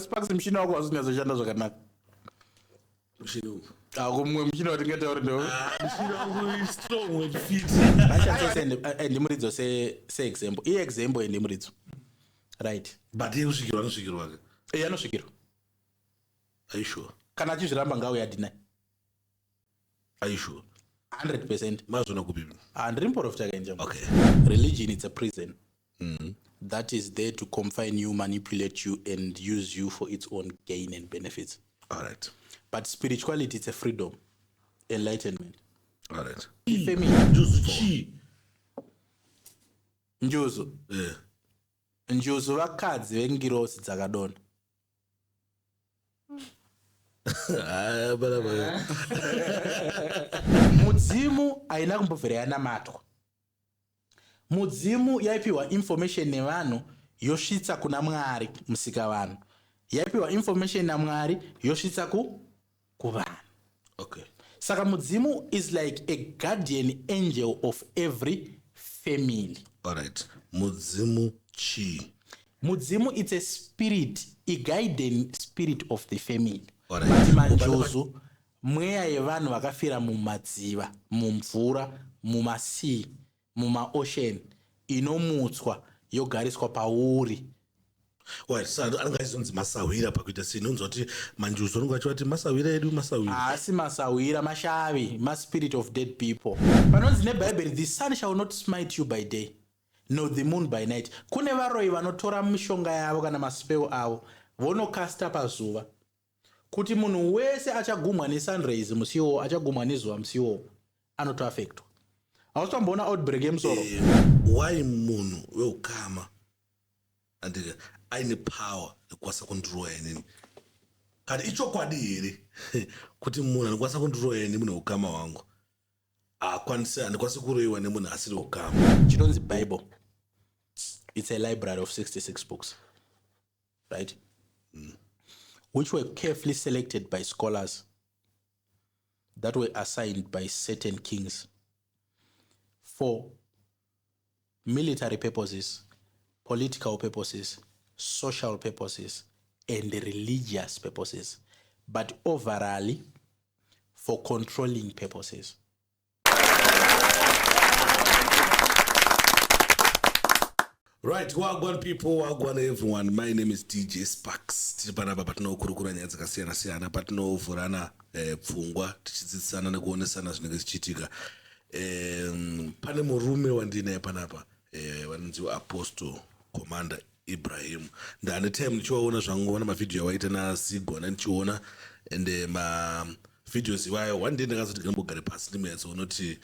sparks machine wako usingazoshanda zvakanaka. Machine. Kumwe machine watingata uri ndo. Machine wangu is strong with feet. Acha send ndimuridzo se example. Example ndimuridzo. Right. But you anosvikirwa. Anosvikirwa. Are you sure? Kana achizviramba ngawe yadina. Are you sure? 100%. Mazona kupi? Ndiri muprofita kaenja. Okay. Religion is a prison. That is there to confine you, manipulate you, and use you for its own gain and benefits. All right. But spirituality is a freedom, enlightenment. All right. Njuzu. Yeah. Njuzu vakadzi veNgirozi dzakadona. Mudzimu haina kumbobvira yanamatwa. Mudzimu yaipiwa information nevanhu yosvitsa kuna Mwari musika vanhu. Yaipiwa information naMwari yosvitsa kuvanhu. Okay. Saka Mudzimu is like a guardian angel of every family. All right. Mudzimu chi. Mudzimu is a spirit, a guiding spirit of the family. All right. Manjuzu mweya yevanhu vakafira mumadziva, mumvura, mumasea, mumaocean, inomutswa yogariswa pauri. Wait, so angazonzi masawira pakuita sinonzwa kuti manjuzu anonga achiti masawira edu masawira. Asi masawira mashavi, ma spirit of dead people. Panonzi neBhayibheri, the sun shall not smite you by day, nor the moon by night. Kune varoi vanotora mishonga yavo kana maspell avo vonokasta pazuva. Kuti munhu wese achagumwa nesunrays musiwo, achagumwa nezuva musiwo, anotoafectwa. Hausitomboona outbreak yemusoro. Why munhu weukama andika aine power yekukwanisa kundiroya inini? Kana ichokwadi here kuti munhu anokwanisa kundiroya ini munhu weukama wangu andikwanisi kuroyiwa nemunhu asiri ukama? Chinonzi Bible. It's a library of 66 books. Right? Which were carefully selected by scholars that were assigned by certain kings for military purposes, political purposes, social purposes, and religious purposes, but overall for controlling purposes. Right, wagwan people, wagwan everyone. My name is DJ Sparks. Tichipanapa patinokurukura nyaya dzakasiyana-siyana, patinovhurana pfungwa, tichidzidzisana nekuonesana zvinenge zvichiitika. Pane murume wandinaye panapa, vanonzi Apostle Commander Ibrahim. Ndane time ndichiwaona zvangu wana mavideo yawaita naZigona ndichiona, ende videos iwayo one day ndakazoti ndingambogare pasi ndimunyatsoona kuti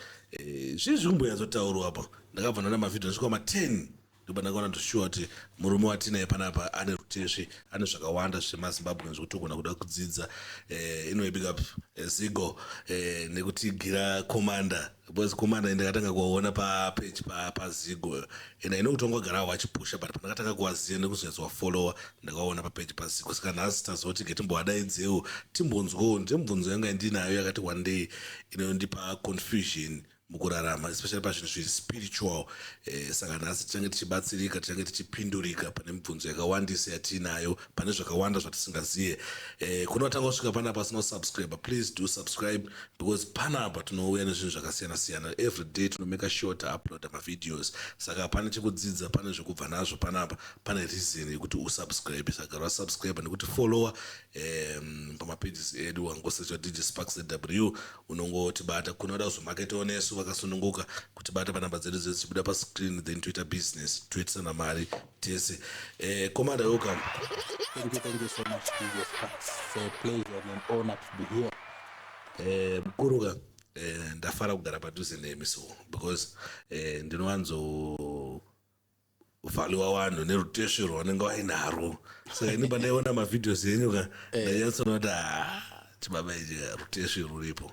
zvii zvikumboyatsotaurwa apa. Ndakabva ndana mavideo ndisvika ma10 ndoba ndakaona ndoshuwa kuti murume watinaye panapa ane rutezvi, ane zvakawanda zvemaZimbabweans zvekuti ogona kuda kudzidza. Anyway, big up Zigo nekuti Commander, because Commander ndakatanga kuwaona papage paZigo, and I know kuti wangagara wachipusha, but pandakatanga kuwaziva nekuzonyatsowafollowa ndakaona papage paZigo. Saka nhasi tazoti timbowadaidzewo timbonzwawo ndemubvunzo yanga ndinayo yakati one day inondipa confusion mukurarama, especially pazvinhu zviri spiritual. Saka nhasi tichange tichibatsirika, tichange tichipindurika pane mibvunzo yakawandisa yatinayo, pane zvakawanda zvatisingazive. Kunotanga kusvika panapa asina kusubscribe, please do subscribe, because panapa tinouya nezvinhu zvakasiyana-siyana. Every day tinomake sure upload mavideos. Saka pane chekudzidza, pane zvekubva nazvo panapa, pane reason yekuti usubscribe. Saka wasubscribe nekuti follower pamapages edu wangosearcha DJ Sparks AW unongotibata. Kunoda kuzomaketawo nesu vakasununguka kutibata panamba dzedu dzichibuda pascreen, then toita business, toitisana mari tese. Commander, welcome. Thank you so much, DJ Sparks. It's a pleasure and an honor to be here. Mukuruka, ndafara kugara padhuze nemi so, because ndinowanzo valiwa vanhu nerutesho rwavanenge vainarwo. Saka ini pandaiona mavideos enyu ndanyatsoona kuti chibaba ichi rutesho ruripo.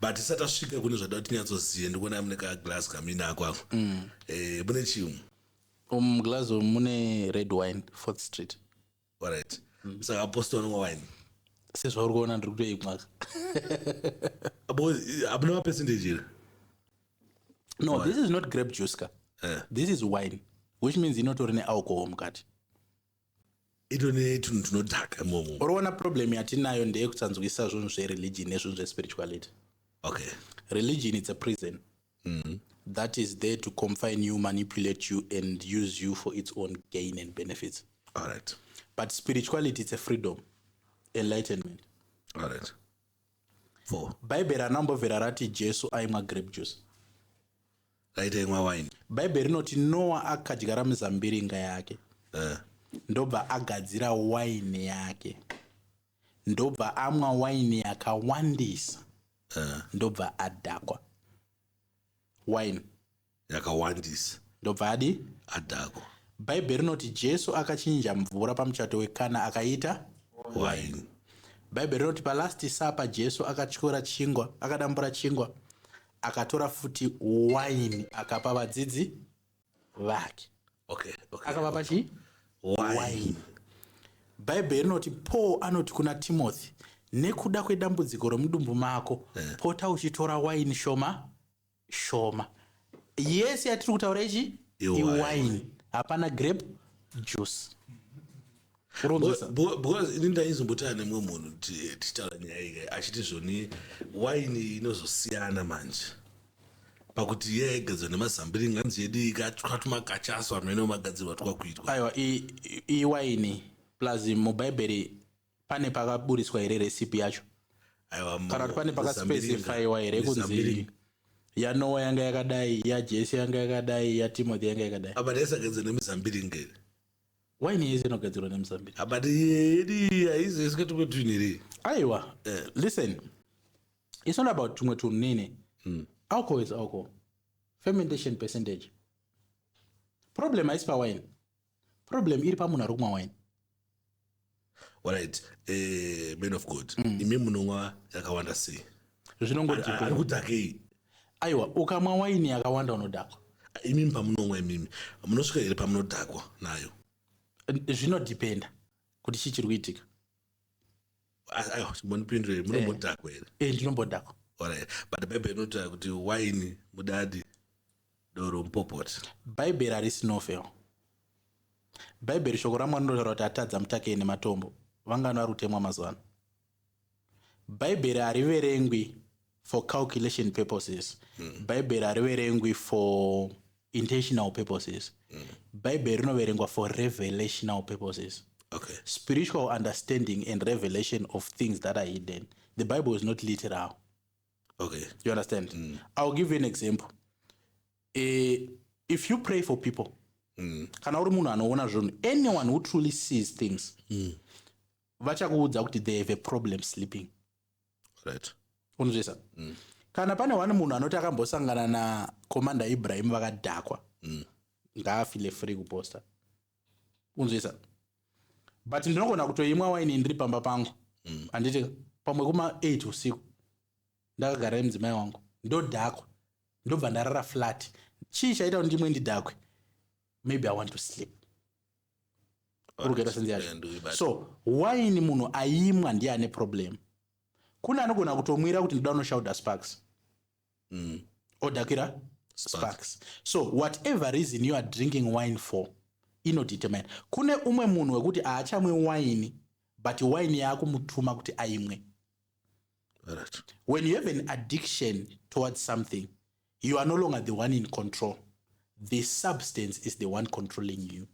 But isati asvika kune zvada kuti tinyatsozive, ndikuona mune kaglass kamina ako ako. Mune chiumu? Glass mune red wine, 4th Street. Alright. Saka Apostle anonwa wine. Sezvauri kuona ndiri kutoimwa. Abuna ma percentage here? No, this is not grape juice. This is wine, which means inotori nealcohol mukati. idone tunhu tunodhaka momo. Unoona problem yatinayo ndeyekutsanzwisa zvinhu zvereligion nezvinhu zvespirituality. Okay. Religion is a prison that is there to confine you, manipulate you, and use you for its own gain and benefits. All right. But spirituality is a freedom, enlightenment. All right. 4. Bible ranambovhera rati Jesu aimwa grape juice. Raitaimwa wine. Bible rinoti Noah akadyara mizambiringa yake. Ndobva agadzira wine yake. Ndobva amwa wine yakawandisa. Ndobva adhakwa. Wine yakawandisa. Ndobva adhakwa. Bible rinoti Jesu akachinja mvura pamuchato wekana akaita wine. Bible rinoti palast supper Jesu akatyora chingwa, akadambura chingwa, akatora futi wine akapa vadzidzi vake. Okay. Akavapa wine. Bible rinoti Paul anoti kuna Timothy, nekuda kwedambudziko romudumbu mako, pota uchitora wine shoma. Yes, yatiri kutaura ichi wine. Hapana grape juice. Because indaizombotaura nemwe munhu tichitaura nyaya iyi achiti zvoni wine inozosiyana manje pakuti iye yaigadzirwa nemazambiringa anzi yedu ikatwatumakachaso amene magadzirwa twakuitwa. Aiwa, iyi wine plus mubhaibheri pane pakaburiswa here recipe yacho. Aiwa, kana kuti pane pakaspecifyiwa here kunzi yaNoa yanga yakadai, yaJese yanga yakadai, yaTimothy yanga yakadai. Abati yasagadzirwa nemazambiringa here. Wine yese inogadzirwa nemazambiringa. Abati yedi haizi isikatupe twiniri. Aiwa, listen, it's not about tumwe tunini. Alcohol is alcohol. Fermentation percentage. Problem haisi pa wine. Problem iri pamunhu ari kumwa wine. Alright, man of God. Imi munonwa yakawanda sei. Zvinongoti ari kudhakei. Aiwa, ukamwa wine yakawanda unodhakwa. Imimi pamunonwa imimi munosvika here pamunodhakwa nayo. Zvinodependa kuti chii chiri kuitika. Aiwa, munopindure munombodhakwa here. Ndinombodhakwa. Alright, but Bible inotaura kuti wine mudadi doro mupopota. Bible harisi novel. Bible shoko raMwari rinotaura kuti atadza mutake nematombo vangano vari kutemwa mazuva ano. Bible hariverengwi for calculation purposes. Bible hariverengwi for intentional purposes. Bible rinoverengwa for revelational purposes. Okay. Spiritual understanding and revelation of things that are hidden. The Bible is not literal. Okay. You understand? I'll give you an example. If you pray for people, anyone who truly sees things, vachakuudza kuti they have a problem sleeping. Right. Unozvisa? Kana pane wani munhu anoti akambosangana na Commander Ibrahim vakadhakwa, ngaafile free kuposta. Unozvisa? But ndinogona kutoimwa wine ndiri pamba pangu. Anditi pamwe kuma 8 usiku. Ndakagara nemudzimai wangu. Ndodhakwa. Ndobva ndarara flat. Chii chaita kuti ndimwe ndidhakwe? Maybe I want to sleep. So, wine munhu aimwa ndiye ane problem. Kuna anogona kutomwira kuti ndoda kunoshauda sparks. Odhakira sparks. So, whatever reason you are drinking wine for, inodetermine. Kune umwe munhu wekuti aachamwe wine, but wine yakumutuma kuti aimwe. Right. When you have an addiction towards something, you are no longer the one in control. The substance is the one controlling you.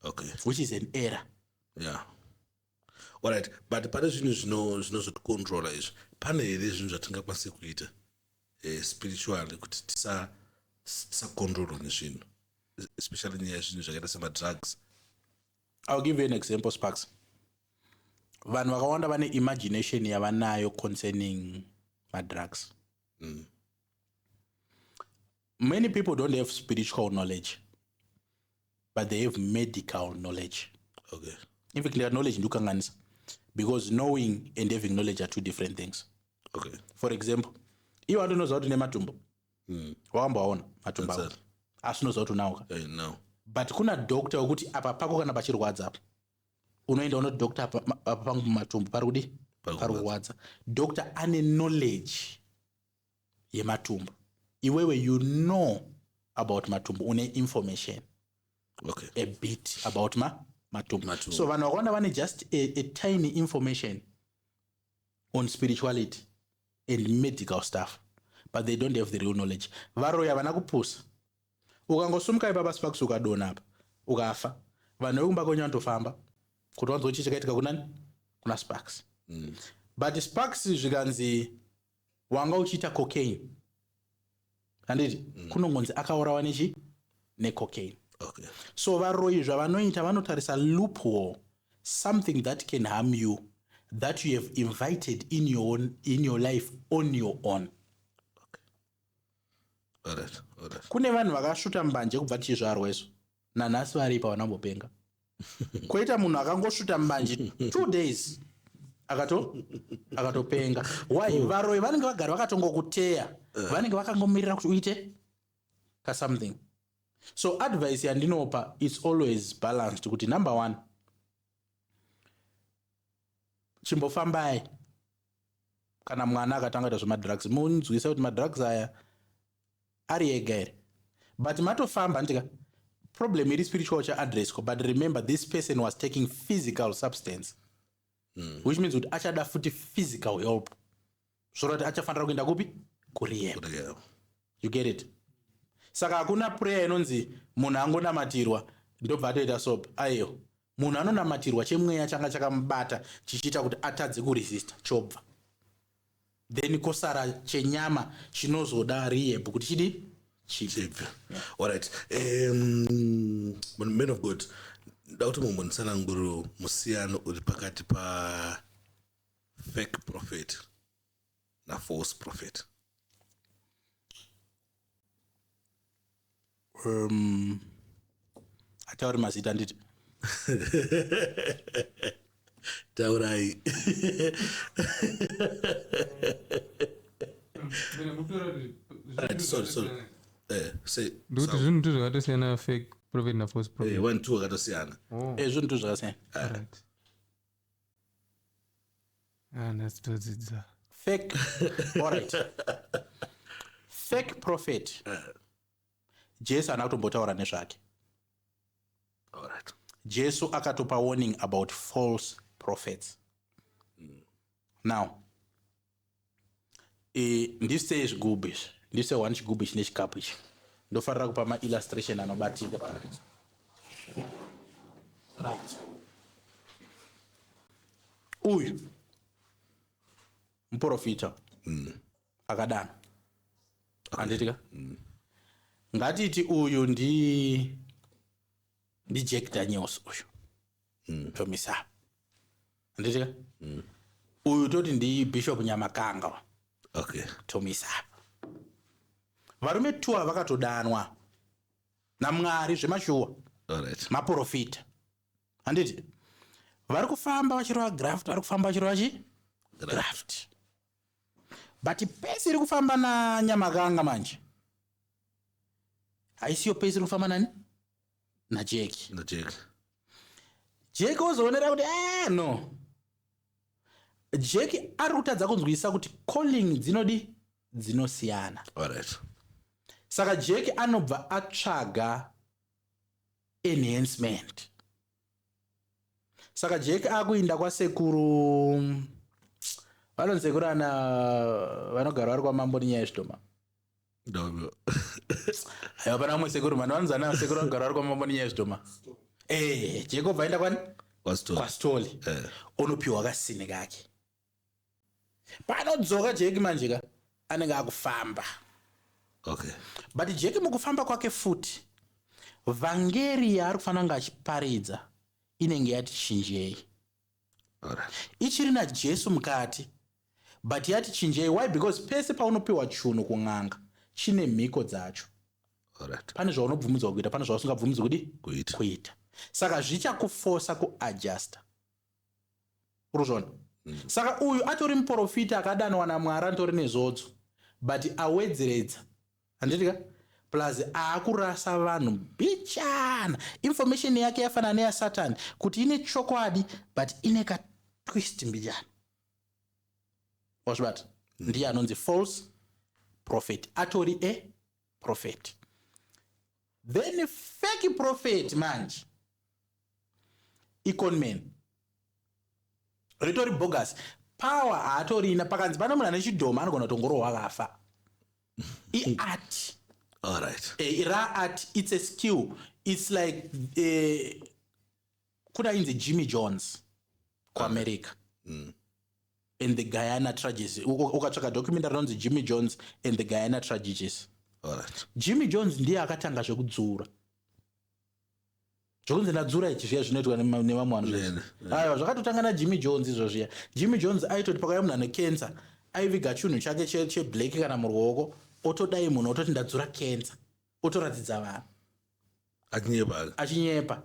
Okay. Which is an error. Yeah. All right. But pane zvinhu zvinozotikontrola izvi. Pane here zvinhu zvatingakwanise kuita spiritually kuti tisakontrolwa nezvinhu. Especially nyaya zvinhu zvakaita semadrugs. I'll give you an example, Sparks. Vanhu vakawanda vane imagination yavanayo concerning madrugs. Many people don't have spiritual knowledge, but they have medical knowledge. Okay. In fact, their knowledge ndukanganisa, because knowing and having knowledge are two different things. Okay. For example, iwe andinoziva kuti nematumbo. Wakamboaona matumbo ako. Asi unoziva kuti unauka. No. But kuna doctor wekuti apa pako kana pachirwadza apa. Unoenda unoti doctor apa pangu matumbo pari kurwadza. Doctor ane knowledge yematumbo. Iwewe you know about matumbo, une information. Okay. A bit about matumbu. So vanhu vakawanda vane just a tiny information on spirituality and medical stuff, but they don't have the real knowledge. Varoya vana kupusa. Ukangosumuka ipapa Sparks ukadona apa ukafa, vanhu vekumba kwenyu vanotofamba kuti vanzwe chichakaitika kunani kuna Sparks. But Sparks zvikanzi wanga uchiita cocaine, handiti kunongonzi akaurawa necocaine. Okay. So varoyi zvavanoita vanotarisa loophole, something that can harm you, that you have invited in your life on your own. Alright. Kune vanhu vakasvuta mbanje kubva tichizvarwa izvo nanhasi varipa vanambopenga. Koita munhu akangosvuta mbanje 2 days akatopenga. Why? Varoyi vanenge vagara vakatongokuteya, vanenge vakangomirira kuti uite ka something. So advice yandinopa is always balanced kuti number 1, chimbofambai kana mwana akatanga kuita zvemadrugs munzwisa kuti madrugs aya ari ega here, but matofamba ndika problem iri spiritual cha-address, but remember this person was taking physical substance, which means kuti achada futi physical help, zvoro kuti achafanira kuenda kupi kurehab. You get it? Saka hakuna prayer inonzi munhu angonamatirwa ndobva atoita soap. Aiyo, munhu anonamatirwa chemweya changa chakamubata chichiita kuti atadze kuresista chobva, then kosara chenyama chinozoda rehab kuti chidi chibve. Alright. Men of God, ndauti mumbondisana nguru musiyano uri pakati pa fake prophet na false prophet. Atauri mazita nditi taurai. Right, sorry. Say. Nduti zvinhu zvakatosiyana fake prophet na false prophet. 1 2 vakatosiyana. zvinhu zvakasiyana. Right. Ndatodzidza. Fake. All right. Fake prophet. Jesu ana kutombotaura nezvake. All right. Jesu akatopa warning about false prophets. Now, ndise zvigubhu izvi, ndise 1 chigubhu ichi nechikapu ichi. Ndofarira kupa ma-illustration anobatika paraidzo. Right. Uyu muprofita akadana. Anditika? Ngatiti uyu ndi Jack Daniels uyu. Tomisa. Anditika? Uyu toti ndi Bishop Nyamakanga. Okay. Tomisa. Varume 2 vakatodanwa naMwari zvemashuwa. Alright. Maprofita. Handiti? Vari kufamba vachirova graft, vari kufamba vachirova graft. But pesi iri kufamba na Nyamakanga manje. Haisiyo pesi iri kufamba nani? Na Jake. Jake ozoonera kuti no. Jake ari kutadza kunzwisa kuti calling dzinosiyana. Alright. Saka Jake anobva atsvaga enhancement. Saka Jake akuinda kwasekuru, vanonsekuru ana vanogara vari kwamambo nenyaya yezvidhoma. Aiwa pana umwe sekuru mani vanonzana sekuru vanogara vari kwamambo nenyaya yezvidhoma. Jake obva aenda kwani? Kwastoli. Unopiwa kasini kake. Panodzoka Jake manjika anenge akufamba. Okay. But Jake mukufamba kwake futi, vhangeri yaari kufanira kunge achiparidza inenge yati chinjei. Alright. Ichiri naJesu mukati, but yati chinjei. Why? Because pese paunopiwa chinhu kun'anga chine mhiko dzacho. Alright. Pane zvaunobvumidzwa kuita, pane zvausingabvumidzwi kuita. Saka zvichakufosa kuadjusta. Uruzvona? Saka uyu atori muprofita akadanwa naMwari atori nezodzo, but awedzeredza. Handitika? Plus aakurasa vanhu bichana. Information yake yafanana neya Satan kuti ine chokwadi but ine ka twist mbichana. Wazvibata? Ndiye anonzi false prophet. Atori prophet. Then fake prophet manje. iconman ritori bogus. Power haatorina pakanzi pane munhu ane chidhoma anogona kutongorohwa akafa. Iart. All right. Art, it's a skill. It's like kuna inzi Jimmy Jones kuAmerica. And the Guyana tragedies. Ukatsvaka documentary rinonzi Jimmy Jones and the Guyana tragedies. All right. Jimmy Jones ndiye akatanga zvekudzura. Jones ndadzura ichi zviya zvinoitwa nevamwe vanhu. Aiwa zvakatotanga naJimmy Jones izvo zviya. Jimmy Jones aitoti pakauya munhu ane cancer, aiviga chinhu chake cheblack kana muruoko, otodai munhu ototi ndadzura cancer. Otoratidza vanhu. Achinyepa.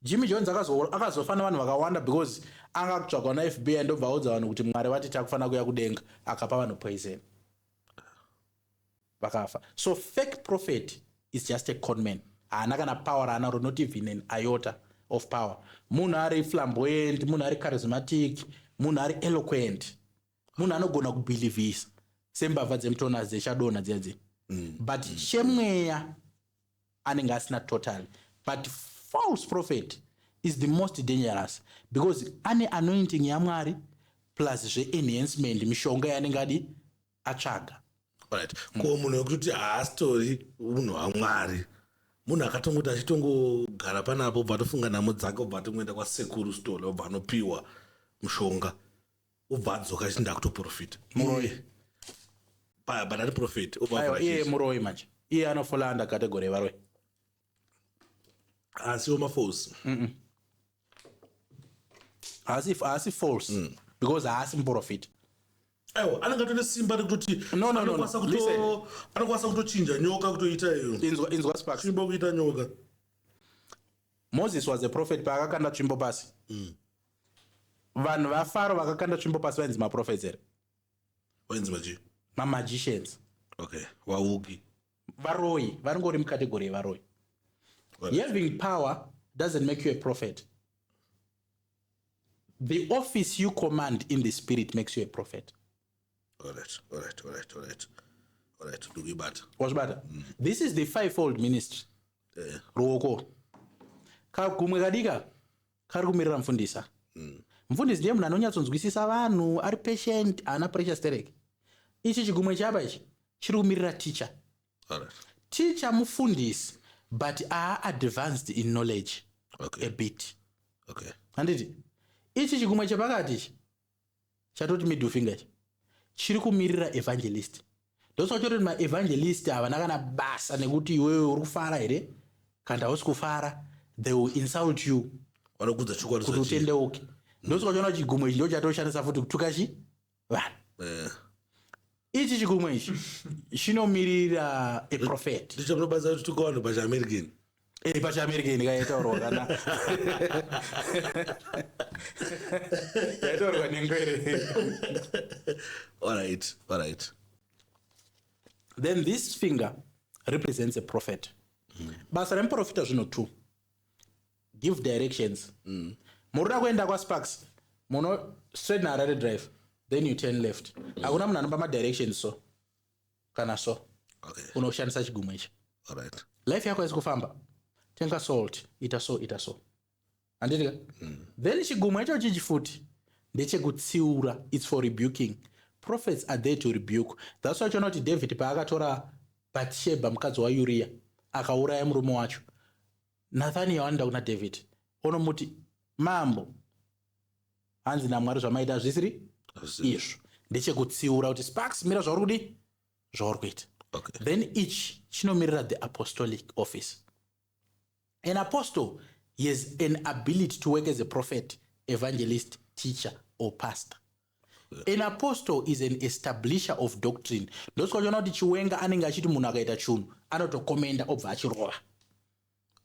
Jimmy Jones akazofana vanhu vakawanda because anga kutsvagwa naFBI ndobva audza vanhu kuti Mwari vati takufana kuya kudenga, akapa vanhu poison. Vakafa. So fake prophet is just a conman. Haana kana power, haana not even an iota of power. Munhu ari flamboyant, munhu ari charismatic, munhu ari eloquent, munhu anogona kubelievisa sembavha dzemutona dzechadonha dzedzi. But chemweya anenge asina total. But false prophet is the most dangerous because ane anointing yaMwari plus enhancement mishonga yanenge adi atsvaga. Right. Ko munhu wekuti haastori munhu waMwari, munhu akatongoti achitongogara panapo ubva atofunga nhamo dzake ubva atomboenda kwasekuru store ubva anopiwa mushonga ubva adzoka achinda kutoprofita. Muri but ari prophet iye muroi manje, iye anofola under category yevaroi. Asiwo mafalse. Haasi false because haasi muprofita. Aiwa anenge atone simba rekutoti anokwanisa kutochinja nyoka kutoita iyo. Inzwa Sparks. Tsvimbo kuita nyoka. Moses was a prophet paakakanda tsvimbo pasi. Vanhu vaFaro vakakanda tsvimbo pasi vainzi maprophets here. Vainzi machi? Magicians. Okay. Wauki. Varoi. Varingori mucategory yevaroi. Having power doesn't make you a prophet. The office you command in the spirit makes you a prophet. All right. Do we better? What's better? This is the fivefold ministry. Ruoko. Kagumwe kadika kari kumirira mufundisa. Mufundisi ndiye munhu anonyatsonzwisisa vanhu, ari patient, haana pressure stereke. Ichi chigumwe chapa ichi chiri kumirira teacher. All right. Teacher mufundisi but are advanced in knowledge. Okay. A bit. Okay. Handiti ichi chigumwe chepakati ichi chatoti middle finger ichi chiri kumirira evangelist. Ndosaka chototi maevangelist havana kana basa nekuti iwewe uri kufara here kana hausi kufara. They will insult you vanokudza chokwadi kuti utendeuke. Ndosaka choona chigumwe ichi ndo chatoshandisa futi kutuka vanhu. Ichi chigumwe ichi chinomirira a prophet. Ndicho munobatsira kuti tuka vanhu pachiamerican. Pachiamerican kaitaurwa kana kaitaurwa nengwere. All right. Then this finger represents a prophet. Basa remuprofita zvino two. Give directions. Muruda kuenda kwaSparks, muno straight na Harare drive, then you turn left. Hakuna munhu anopa directions so kana so. Okay. Unoshandisa chigumwe ichi. All right. Life yako isi kufamba. Tenga salt, ita so. Anditika? Then chigumwe icho chichifuti ndechekutsiura. It's for rebuking. Prophets are there to rebuke. That's why you know David paakatora Bathsheba mukadzi waUria akauraya murume wacho. Nathani yaenda kuna David. Onomuti mambo hanzi naMwari zvamaita zvisiri izvo ndechekutsiura kuti Sparks mira zvauri kudi zvauri kuita. Okay. Then each chinomirira the apostolic office. An apostle has an ability to work as a prophet, evangelist, teacher or pastor. An apostle is an establisher of doctrine. Ndosikuona kuti chiwenga anenge achiti munhu akaita chinhu anotokomenda obva achirova.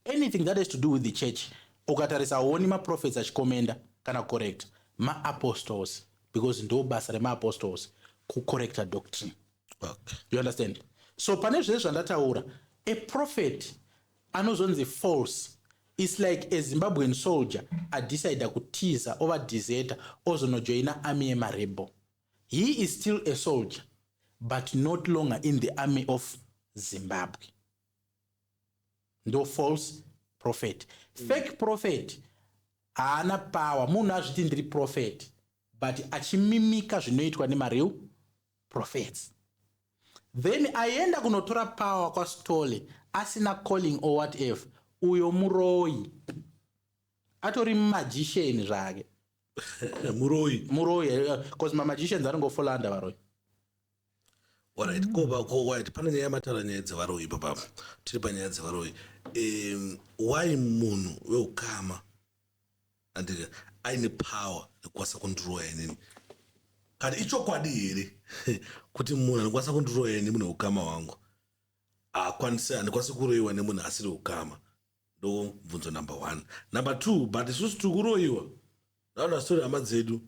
Anything that has to do with the church, ukatarisa honi maprophets achikomenda kana correct maapostles, because ndo basa remaapostles kucorrecta doctrine. Okay. You understand? So pane zvese zvandataura, a prophet anozonzi false is like a Zimbabwean soldier adecida kutiza over deserter ozonojoina army yemarebo. He is still a soldier but not longer in the army of Zimbabwe. No false prophet. Fake prophet haana power. Munhu azviti ndiri prophet but achimimika zvinoitwa nemareu prophets. Then aenda kunotora power kwastole asina calling or whatever, uyo muroi, atori magician zvake. Muroi because magicians anongofola under varoi. Alright, white pane nyaya matara nyaya dzevaroi papa. Tiri panyaya dzevaroi. Why munhu weukama and aine power nekwanisa kundiroya inini? Kana ichokwadi here kuti munhu anokwanisa kundiroya ini munhu weukama wangu handikwanisi kuroyiwa nemunhu asiri ukama? Ndo bvunzo number 1. Number 2, but isusu tiri kuroyiwa. Naona story hama dzedu.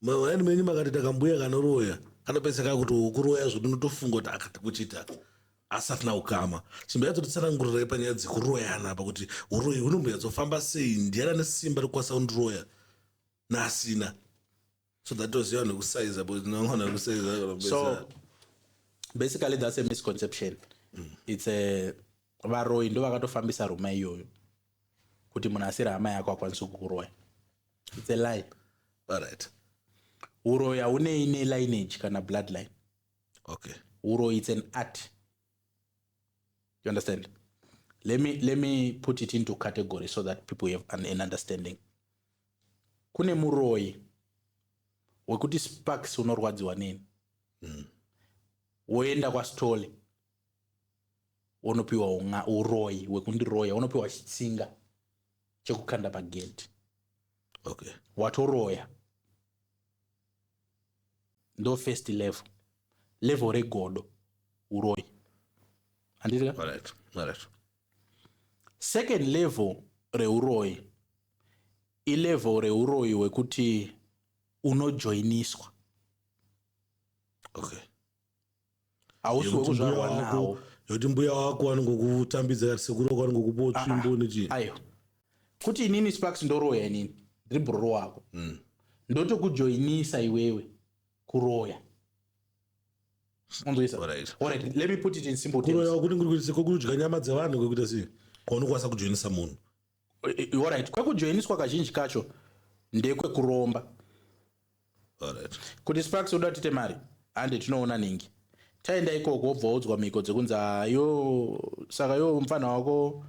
Mwana menyu makati takambuya kanoroya. Kanopeseka kuti ukuroya zvodu unotofunga kuti akati kuchita asati naukama. Chimbayatotsanangurira panyaya dzekuroyana apa kuti uroyi hunomboyatsofamba sei, ndiani ane simba rekwanisa kundiroya nasina. So that was your nekusaiza, but no one nekusaiza. So basically that's a misconception. It's a varoi ndo vakatofambisa ruma iyoyo kuti munhu asiri hama yako akwanisa kukuroya. It's a lie. Alright. Uroyi haune lineage kana bloodline. Okay. Uroyi, it's an art. You understand? Let me put it into categories so that people have an understanding. Kune muroyi wekuti sparks unorwadziwa nini. Woenda kwastole unopiwa uroyi wekundiroya, unopiwa chitsinga chekukanda pagedhi. Okay. Watoroya ndo first level regodo uroyi. Andizika? Alright. Second level reuroyi ilevel reuroyi wekuti unojoiniswa. Okay. Hausi wekuzvarwa nawo. Yoti mbuya wako anongokutambidza kuti sekuru wako anongokupa tsvimbo nechi. Ayo. Kuti inini sparks ndoroya inini. Ndiri bro wako. Ndotokujoinisa iwewe kuroya. Alright, let me put it in simple terms. Kuroya kuti nguri kuti kudya nyama dzevanhu kwekuita sei? Kwaunokwanisa kujoinisa munhu. Alright, kwekujoiniswa kazhinji kacho ndekwekuromba. Alright. Kuti sparks uda tite mari hande tinoona ningi. Taenda ikoko wobva wodzwa miko dzekunzi yo saka yo mfana wako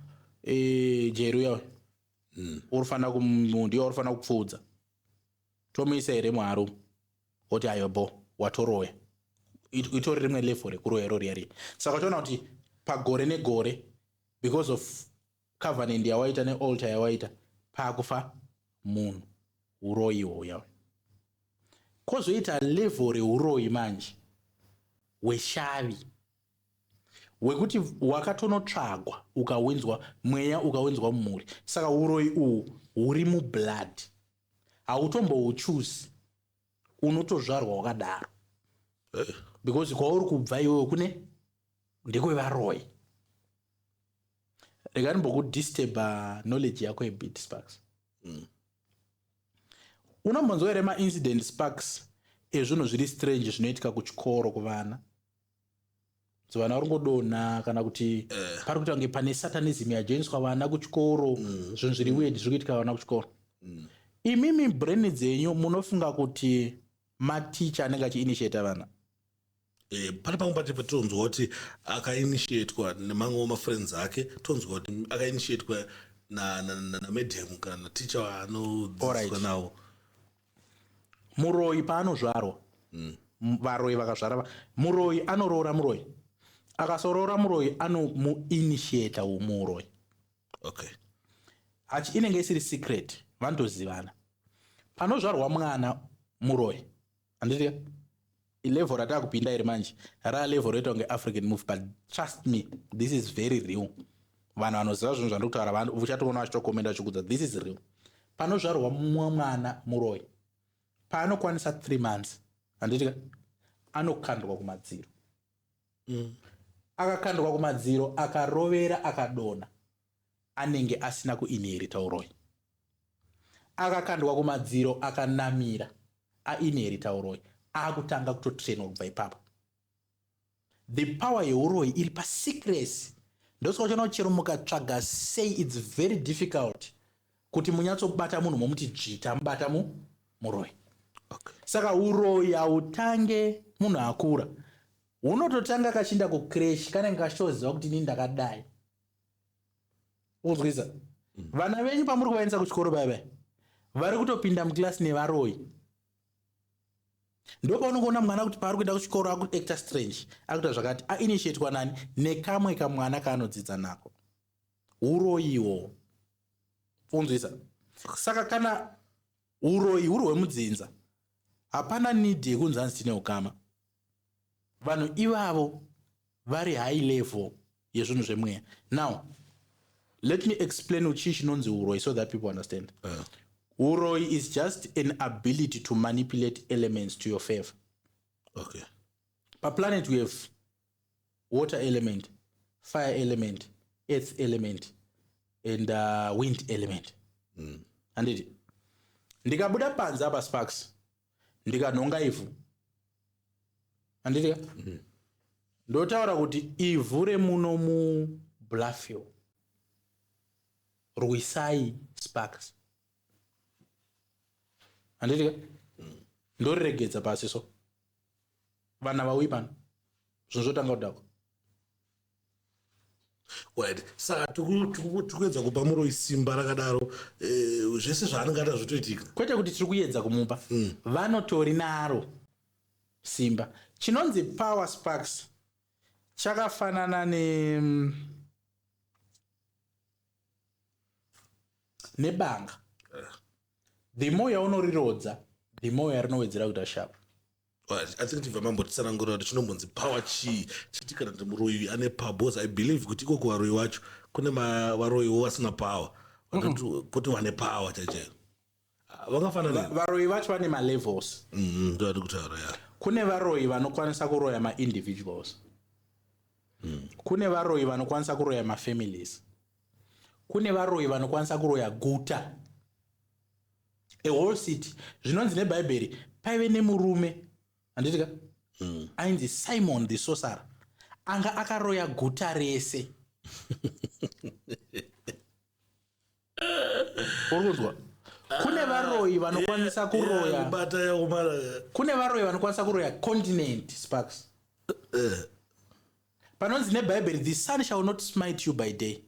jeru yawe. Urifana kumundi urifana kupfudza. Tomuisa here Mwari. Oti ayo bo watoroya. Itori rimwe level rekuroya rori. Saka toona kuti pagore negore because of covenant yawaita nealtar yawaita pakufa munhu uroyi yawe. Kozoita level reuroyi manje weshavi wekuti wakatonotsvagwa ukawinzwa mweya ukawinzwa mumuri. Saka uroyi uhu huri mublood, hautombouchuzi, unotozvarwa wakadaro because kwauri kubva iwewe kune ndekwevaroyi. Rega ndimbokudisturba knowledge yako yebit sparks. Unombonzwa here ma-incident sparks ezvinhu zviri strange zvinoitika kuchikoro kuvana. So vana varingodonha kana kuti pari kuti vange pane satanism yajoiniswa vana kuchikoro, zvinhu zviri weird zviri kuitika vana kuchikoro. Imimi brain dzenyu munofunga kuti maticha anenge achiinitiata vana? Pane pamwe pacho patonzwa kuti akainitiatwa nemamwe mafriends ake, tonzwa kuti akainitiatwa namedhem kana naticha waanodzidziswa nawo. Muroyi paanozvarwa, varoyi vakazvara, muroyi anoroora muroyi. Akasoroora muroyi anomuinitiata umuroyi. Okay. Inenge isiri secret, vanotozivana. Panozvarwa mwana muroyi, handiti level rata kupinda iri manje ra level reta kunge African move, but trust me, this is very real. Vanhu vanoziva zvinhu zvandikutaura, vanhu uchatoona vachitokomenda chikudza, this is real. Panozvarwa mwana muroyi, paanokwanisa 3 months, handiti anokandwa kumadziro. Akakandwa kumadziro, akarovera, akadonha, anenge asina kuinherita uroyi. Akakandwa kumadziro, akanamira, ainherita uroyi. Akutanga kutotrainwa kubva ipapo. The power yeuroyi iri pasecrecy. Ndosaka uchiona chero mukatsvaga sei, it's very difficult kuti munyatsokubata munhu momuti dzvita mubata muroyi. Saka uroyi hautange munhu akura, hunototanga kachinda kucreshi kanenge kachoziva kuti ini ndakadai. Uzwisa? Vana venyu pamuri kuvaendesa kuchikoro bye vari kutopinda mukilasi nevaroyi. Ndopaunongoona mwana kuti paari kuenda kuchikoro akuacta strange, akuita zvakati ainitiatwa nani nekamwe kamwana kaanodzidza nako. Uroyiwo. Unzwisa? Saka kana uroyi huri hwemudzinza, hapana need yekunzi hanzi tine ukama. Vanhu ivavo vari high level yezvinhu zvemweya. Now, let me explain chii chinonzi uroyi so that people understand. Uroyi is just an ability to manipulate elements to your favor. Okay. Per planet we have water element, fire element, earth element, and wind element. Anditi? Ndikabuda panze apa sparks, ndikanhonga ivhu. Anditi? Ndotaura kuti ivhu remuno muBlufffield rwisai sparks. Anditi? Ndoriregedza pasi so. Vana vauyi pano. Zvinhu zvotanga kudako. Right. Saka tikuedza kupa muroyi simba rakadaro, zvese zvaanenge ata zvotoitika. Kwete kuti tiri kuedza kumupa. Vanotori naro simba. Chinonzi power sparks chakafanana nebanga. The more yaunorirodza, the more yarinowedzera kuita sharp. I think tivha mambotitsanangura kuti chinombonzi power chii chiitika kuti muroyi ane power, because I believe kuti iko kuvaroyi wacho kune varoyiwo vasina power, kuti vane power chaichaio. Vakafanana varoyi vacho vane malevels. Ndoti kutaura ya. Kune varoyi vanokwanisa kuroya ma-individuals. Kune varoyi vanokwanisa kuroya ma-families. Kune varoyi vanokwanisa kuroya guta, a whole city. Zvinonzi nebhaibheri paive nemurume, handitika? Ainzi Simon the sorcerer. Anga akaroya guta rese. Urikuzwa? Kune varoyi vanokwanisa kuroya. Kune varoyi vanokwanisa kuroya continent sparks. Panonzi nebhaibheri the sun shall not smite you by day,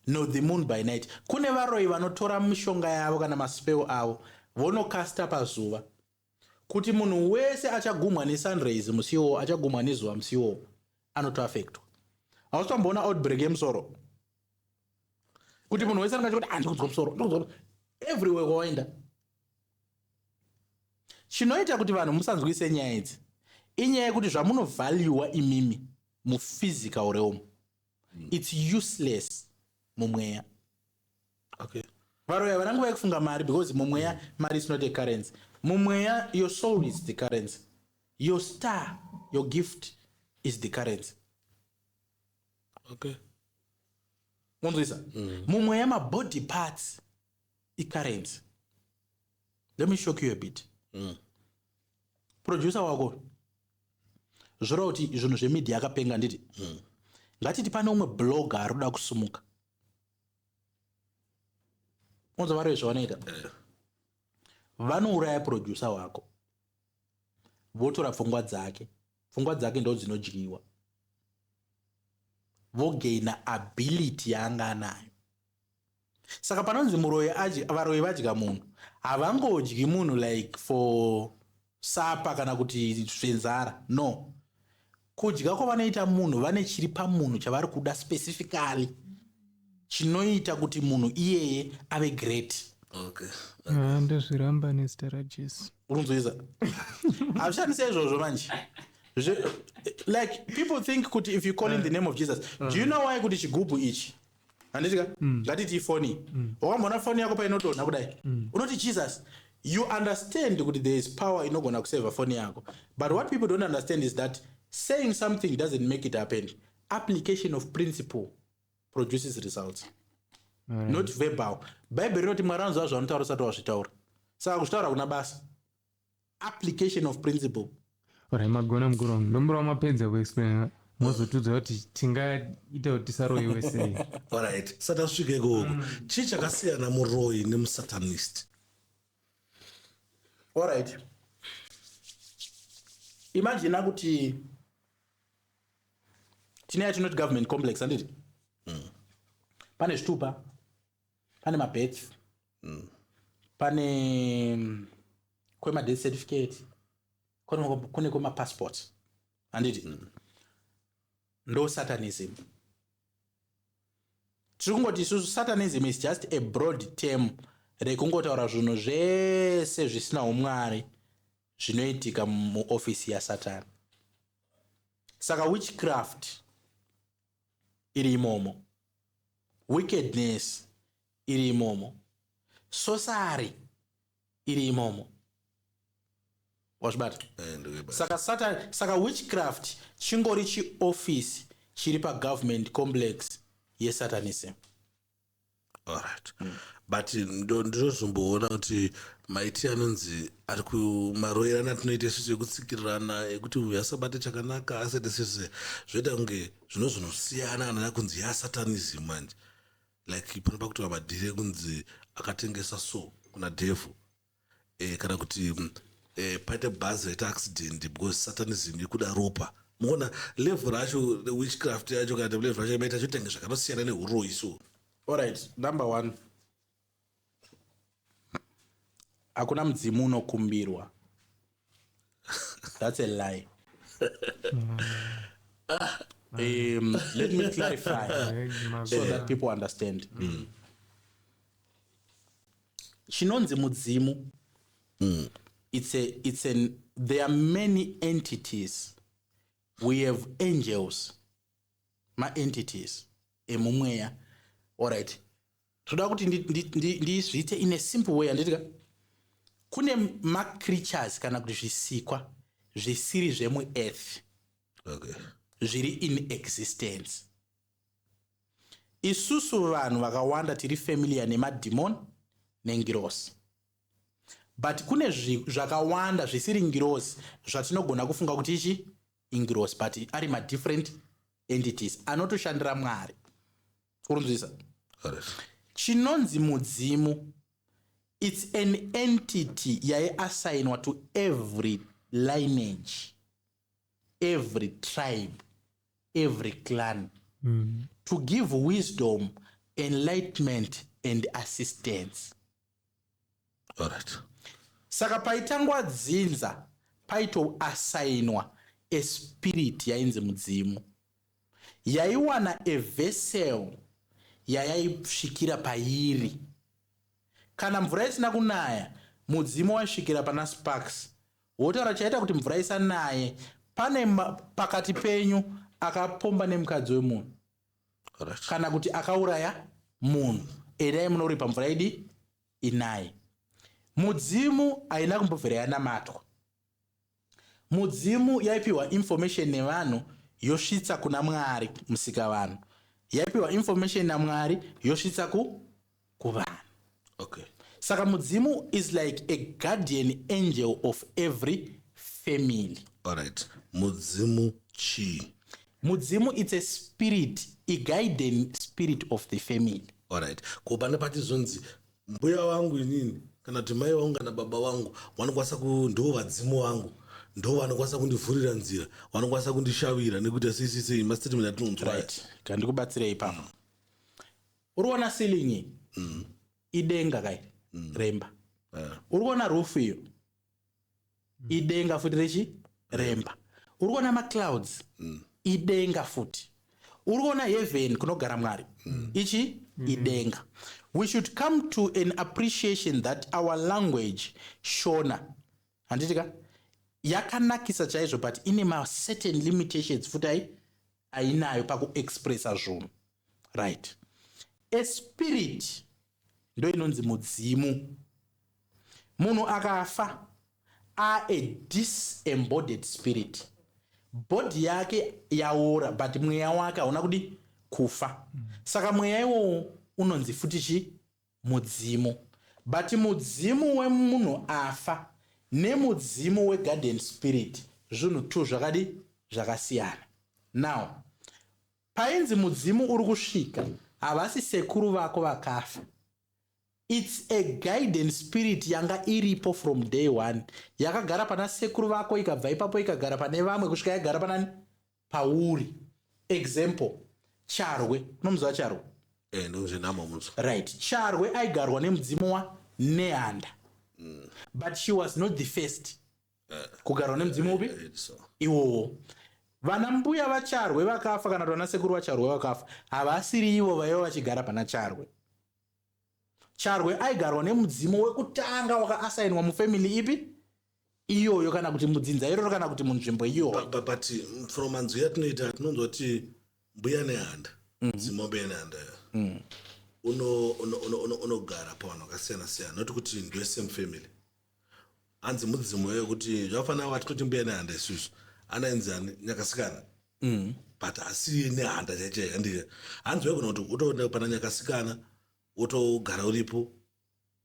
nor the moon by night. Kune varoyi vanotora mishonga yavo kana maspell avo vonokasta pazuva, kuti munhu wese achagumwa nesunrise musiwo, achagumwa nezuva musiwo, anotoafectwa. Hausitomboona outbreak yemusoro, kuti munhu wese anenge achikuti ndikuzwa musoro everywhere kwawaenda. Chinoita kuti vanhu musanzwise nyaya idzi inyaya yekuti zvamunovhalyuwa imimi muphysical realm, it's useless mumweya. Okay. Varoya vanange vaikufunga mari, because mumweya mari is not a currency. Mumweya your soul is the currency. Your star, your gift is the currency. Okay. Unzwisa? Mumweya ma body parts I currency. Let me shock you a bit. Producer wako zvora kuti zvinhu zvemedia akapenga nditi ngatiti pane umwe blogger arikuda kusumuka. Unza vari zvavanoita, vanouraya producer wako, votora pfungwa dzake ndo dzinodyiwa, vogaina ability yaanga anayo. Saka panonzi varoyi vadya munhu, havangodyi munhu like for sapa kana kuti zvenzara, no. Kudya kwavanoita munhu vane chiri pamunhu chavari kuda specifically chinoita kuti munhu iyeye ave great. Okay. Ndozviramba nezita raJesu. Unzwisa? Hazvishandise izvozvo manje. Like people think kuti if you call in the name of Jesus, do you know why kuti chigubhu ichi? Handitika? Ngatiti ifoni. Wakamboona foni yako painodonha kudai. Unoti Jesus, you understand kuti there is power inogona kuseva foni yako. But what people don't understand is that saying something doesn't make it happen. Application of principle produces results. Not verbal. Bible rinoti Mwari anoziva zvanotaura usati wazvitaura. Saka kuzvitaura kuna basa. Application of principle. Alright, magona mukuru wangu. Ndombura mapedza kuexplain. mozotudza kuti tingaita kuti tisaroyiwe sei. Alright, sati tasvike ikoko. Chii chakasiyana muroyi nemusatanist? Alright. Imagine kuti tine yatinoti government complex anditi? Pane zvitupa, pane mabeds, pane kwema death certificate, kune kwema passport anditi? Ndo satanism. Tikungoti isusu satanism is just a broad term rekungotaura zvinhu zvese zvisina umwari zvinoitika muofisi yaSatani. Saka witchcraft iri imomo, wickedness iri imomo, sorcery iri imomo. Wazvibata? Saka witchcraft chingori chiofisi chiri pagovernment complex yesatanism. Alright. But ndozomboona kuti maiti anonzi ari kumaroyerana tinoita isusu ekutsikirirana ekuti uyu asabate chakanaka asete sese zvoita kunge zvinozvinosiyana kana kunzi yasatanism manje. Like panopa kuti madhiri kunzi akatengesa so kuna devil. Kana kuti paite bhazi raita accident because satanism ikuda ropa. Muona level racho witchcraft yacho kana level racho imaita zvitenge zvakanosiyana neuroyi so. Alright, number one. Hakuna mudzimu unokumbirwa. That's a lie. Let me clarify so that people understand. Chinonzi mudzimu. There are many entities. We have angels. Ma entities. Emumweya. Alright. Toda kuti ndizviite in a simple way anditika. Kune ma creatures kana kuti zvisikwa zvisiri zvemu earth. Okay. Zviri in existence. Isusu vanhu vakawanda tiri familiar nemademon neNgirozi. But kune zvakawanda zvisiri Ngirozi zvatinogona kufunga kuti ichi ingirozi but ari ma different entities anotoshandira Mwari. Urunzisa? Chinonzi mudzimu, it's an entity yaiassignwa to every lineage, every tribe, every clan, to give wisdom, enlightenment and assistance. Alright. Saka paitangwa dzinza paito assignwa a spirit yainzi mudzimu, yaiwana a vessel yaisvikira pairi. Kana mvura isina kunaya, mudzimu waisvikira pana sparks. Wotaura chaita kuti mvura isanaye, pane pakati penyu akapomba nemukadzi wemunhu. Kana kuti akauraya munhu, edai munori pamvura idi inaye. Mudzimu haina kumbobvira yanamatwa. Mudzimu yaipiwa information nevanhu yosvitsa kuna Mwari musika vanhu. Yaipiwa information naMwari yosvitsa kuvanhu. Okay. Saka mudzimu is like a guardian angel of every family. Alright. Mudzimu chi? Mudzimu it's a spirit, a guiding spirit of the family. Alright. Kupane pati zonzi mbuya wangu inini kana kuti mai wangu kana baba wangu vanokwanisa ndo vadzimu wangu, ndo vanokwanisa kundivhurira nzira, vanokwanisa kundishawira nekuti asisise mastatement atinonzwa. Right. Kandikubatsirei ipapo. Uriona ceiling idenga kai remba. Uriona roof iyo idenga futi rechi remba. Uriona ma clouds idenga futi. Uriona heaven kunogara Mwari ichi idenga. We should come to an appreciation that our language shona handitika yakanakisa chaizvo but ine ma certain limitations futi ainayo paku expressa zvinhu. Right. A spirit ndo inonzi mudzimu. Munhu akafa a disembodied spirit. Body yake yaora but mweya wake hauna kudi kufa. Saka mweya iwo unonzi futi chi mudzimu. But mudzimu wemunhu afa nemudzimu weguardian spirit zvinhu tu zvakadi zvakasiyana. Now, painzi mudzimu uri kusvika, havasi sekuru vako vakafa. It's a guidance spirit yanga iripo from day one. Yakagara pana sekuru vako ikabva ipapo ikagara pane vamwe kusvika yagara panani pauri. Example, Charwe. Unomuziva Charwe? Right. Charwe aigarwa nemudzimu waNehanda. But she was not the first. Kugarwa nemudzimu upi? Iwowo. Vana mbuya vaCharwe vakafa kana vana sekuru vaCharwe vakafa. Havasiri ivo vaiva vachigara pana Charwe. Charwe aigarwa nemudzimu wekutanga wakaasainwa mufamily ipi? Iyoyo kana kuti mudzinza iroro kana kuti munzvimbo iyoyo. But from anzu yatinoita tinonzwa kuti mbuya neHanda. Mudzimu wambuya neHanda. Unogara pavanhu vakasiyana-siyana. Not kuti ndiwe same family. Anzi mudzimu weyo kuti zvafanira watinoti mbuya neHanda isusu. Anaenzani Nyakasikana. But asi neHanda chaichaiyo ndike. Anzi weyo kuti utoenda pana Nyakasikana. Utogara uripo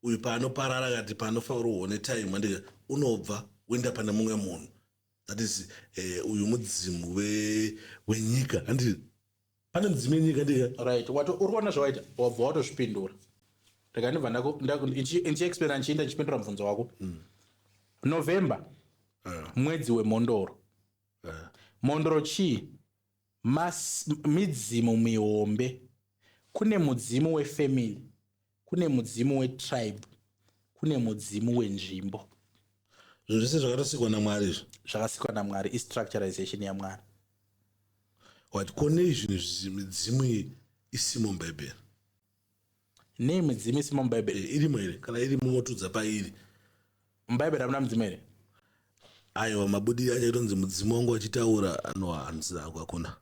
uyu paanoparara kati panofanira uone time andike unobva uenda pane mumwe munhu, that is uyu mudzimu wenyika andike pane mudzimu wenyika ndike right. Uri kuona zvawaita wabva watozvipindura. Rega ndibva ndichiexplaina ndichienda ndichipindura mubvunzo wako. November mwedzi wemhondoro. Mhondoro chii? Midzimu mihombe. Kune mudzimu wefamily, kune mudzimu wetribe, kune mudzimu wenzvimbo. Zvinhu zvese zvakatosikwa naMwari izvo. Zvakasikwa naMwari istructuralization yaMwari. What kone izvi midzimu iyi isimo mubhaibheri? Nei midzimu isimo mubhaibheri? Irimo here kana iri mumotudza pairi. Mubhaibheri hamuna mudzimu here? Aiwa, mabudiro achaitonzi mudzimu wangu achitaura anohanzira hakuna.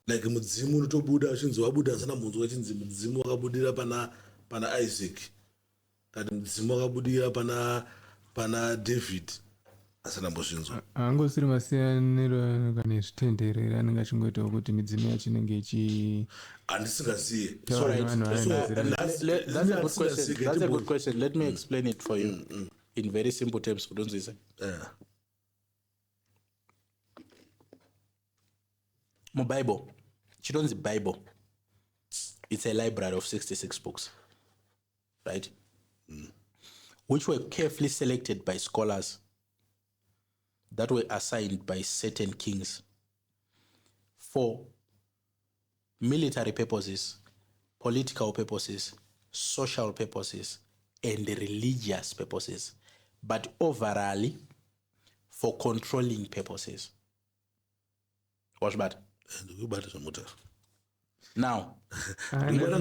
Like mudzimu unotobuda uchinzi wabuda asina munzwa achinzi mudzimu wakabudira pana Isaac. Kati mudzimu wakabudira pana David asina mbozvinzwa. Angosiri masiyaniro kana zvitenderera anenge achingoitawo kuti midzimu yacho inenge ichi handisingaziye. That's a good question. Let me explain it for you in very simple terms. Bible. Children's Bible. It's a library of 66 books, right? Which were carefully selected by scholars that were assigned by certain kings for military purposes, political purposes, social purposes, and religious purposes, but overall for controlling purposes. What's bad? Now, Bible.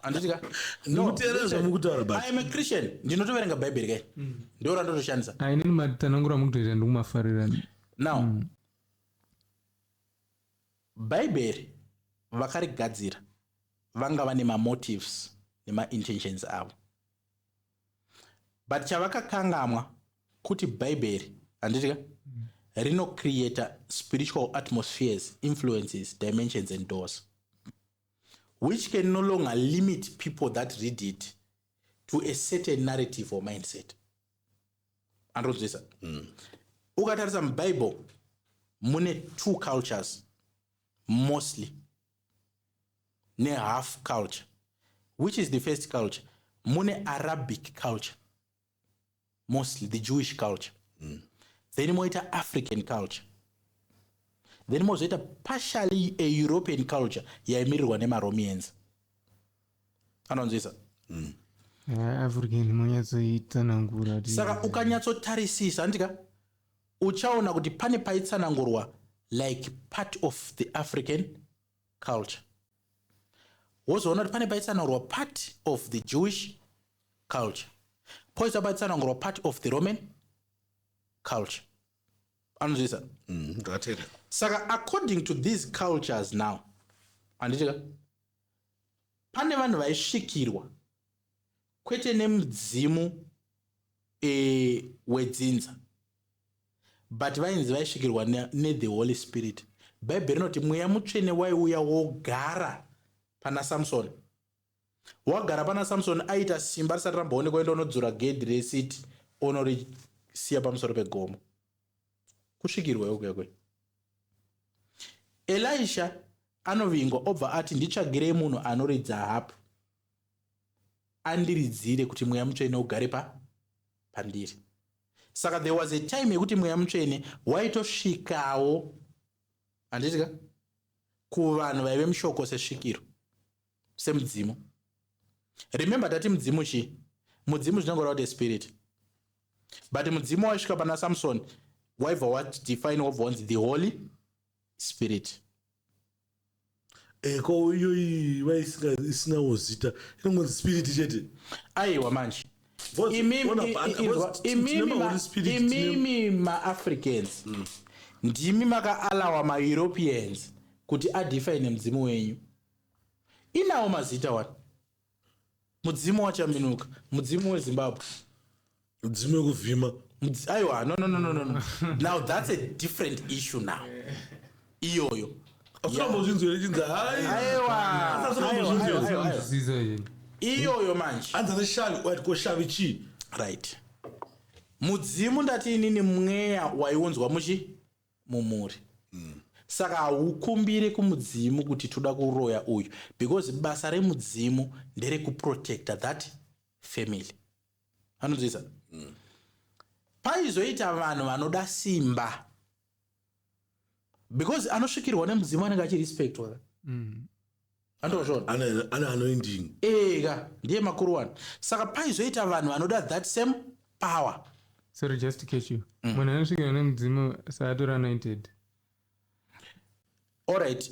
I am a Christian. Do you know the Bible again? Do you understand? I need my tanangura mukta and umafarira. Now, Bible vakarigadzira vanga vane motives nema intentions avo. But chavakakangamwa kuti Bible anditika rino create spiritual atmospheres, influences, dimensions and doors, which can no longer limit people that read it to a certain narrative or mindset. Androzisa. Ukatarisa Bible mune two cultures mostly. Ne half culture. Which is the first culture? Mune Arabic culture. Mostly the Jewish culture. Then moita African culture. Then moita partially a European culture. Yaimirirwa nema Romans. Anonzisa. African monyatsoitsanangura. Saka ukanyatsotarisisa andika uchaona kuti pane paitsanangurwa like part of the African culture. Wozoona kuti pane paitsanangurwa part of the Jewish culture. Poisa paitsanangurwa part of the Roman culture. Anozisa. Saka according to these cultures now, anditika pane vanhu vaisvikirwa kwete nemudzimu wedzinza, but vainzi vaisvikirwa ne the Holy Spirit. Bible rinoti mweya mutsvene waiuya wogara pana Samson. Wagara pana Samson aita simba risati ramboonekwa enda unodzura gedhi resiti onori siya pamusoro pegomo kusvikirwa ukekwe. Elisha anovingwa obva ati nditsvagirei munhu anoridza hapu andiridzire kuti mweya mutsvene ugare pandiri. Saka there was a time yekuti mweya mutsvene waitosvikawo handitika kuvanhu vaive mushoko sesvikiro semudzimu. Remember tati mudzimu chi? Mudzimu zvinongoreva kuti spirit. But mudzimu waisvika pana Samson waibva wadefine wobva wanzi the Holy Spirit. Ko iyoyi vaisinawo zita inongonzi spirit chete. Aiwa manje imimi maAfricans ndimi makaalawa maEuropeans kuti adefine mudzimu wenyu. Inawo mazita wani. Mudzimu wachaminuka, mudzimu weZimbabwe, mudzimu wekuvhima. Aiwa, no. Now that's a different issue now. Iyoyo. Iyoyo manje. Anzana shavi waiti ko shavi chi? Right. Mudzimu ndati inini mweya waiunzwa mumuri. Saka haukumbire kumudzimu kuti toda kuroya uyu because basa remudzimu ndere kuprotecta that family. Anonzisa? Paizoita vanhu vanoda simba because anosvikirwa nemudzimu anenge achirespectwa. Andozvona? Ana anoending. Ega ndiye makuru wani. Saka paizoita vanhu vanoda that same power. Sorry, just to catch you. Munhu anosvikirwa nemudzimu saatori anointed. All right,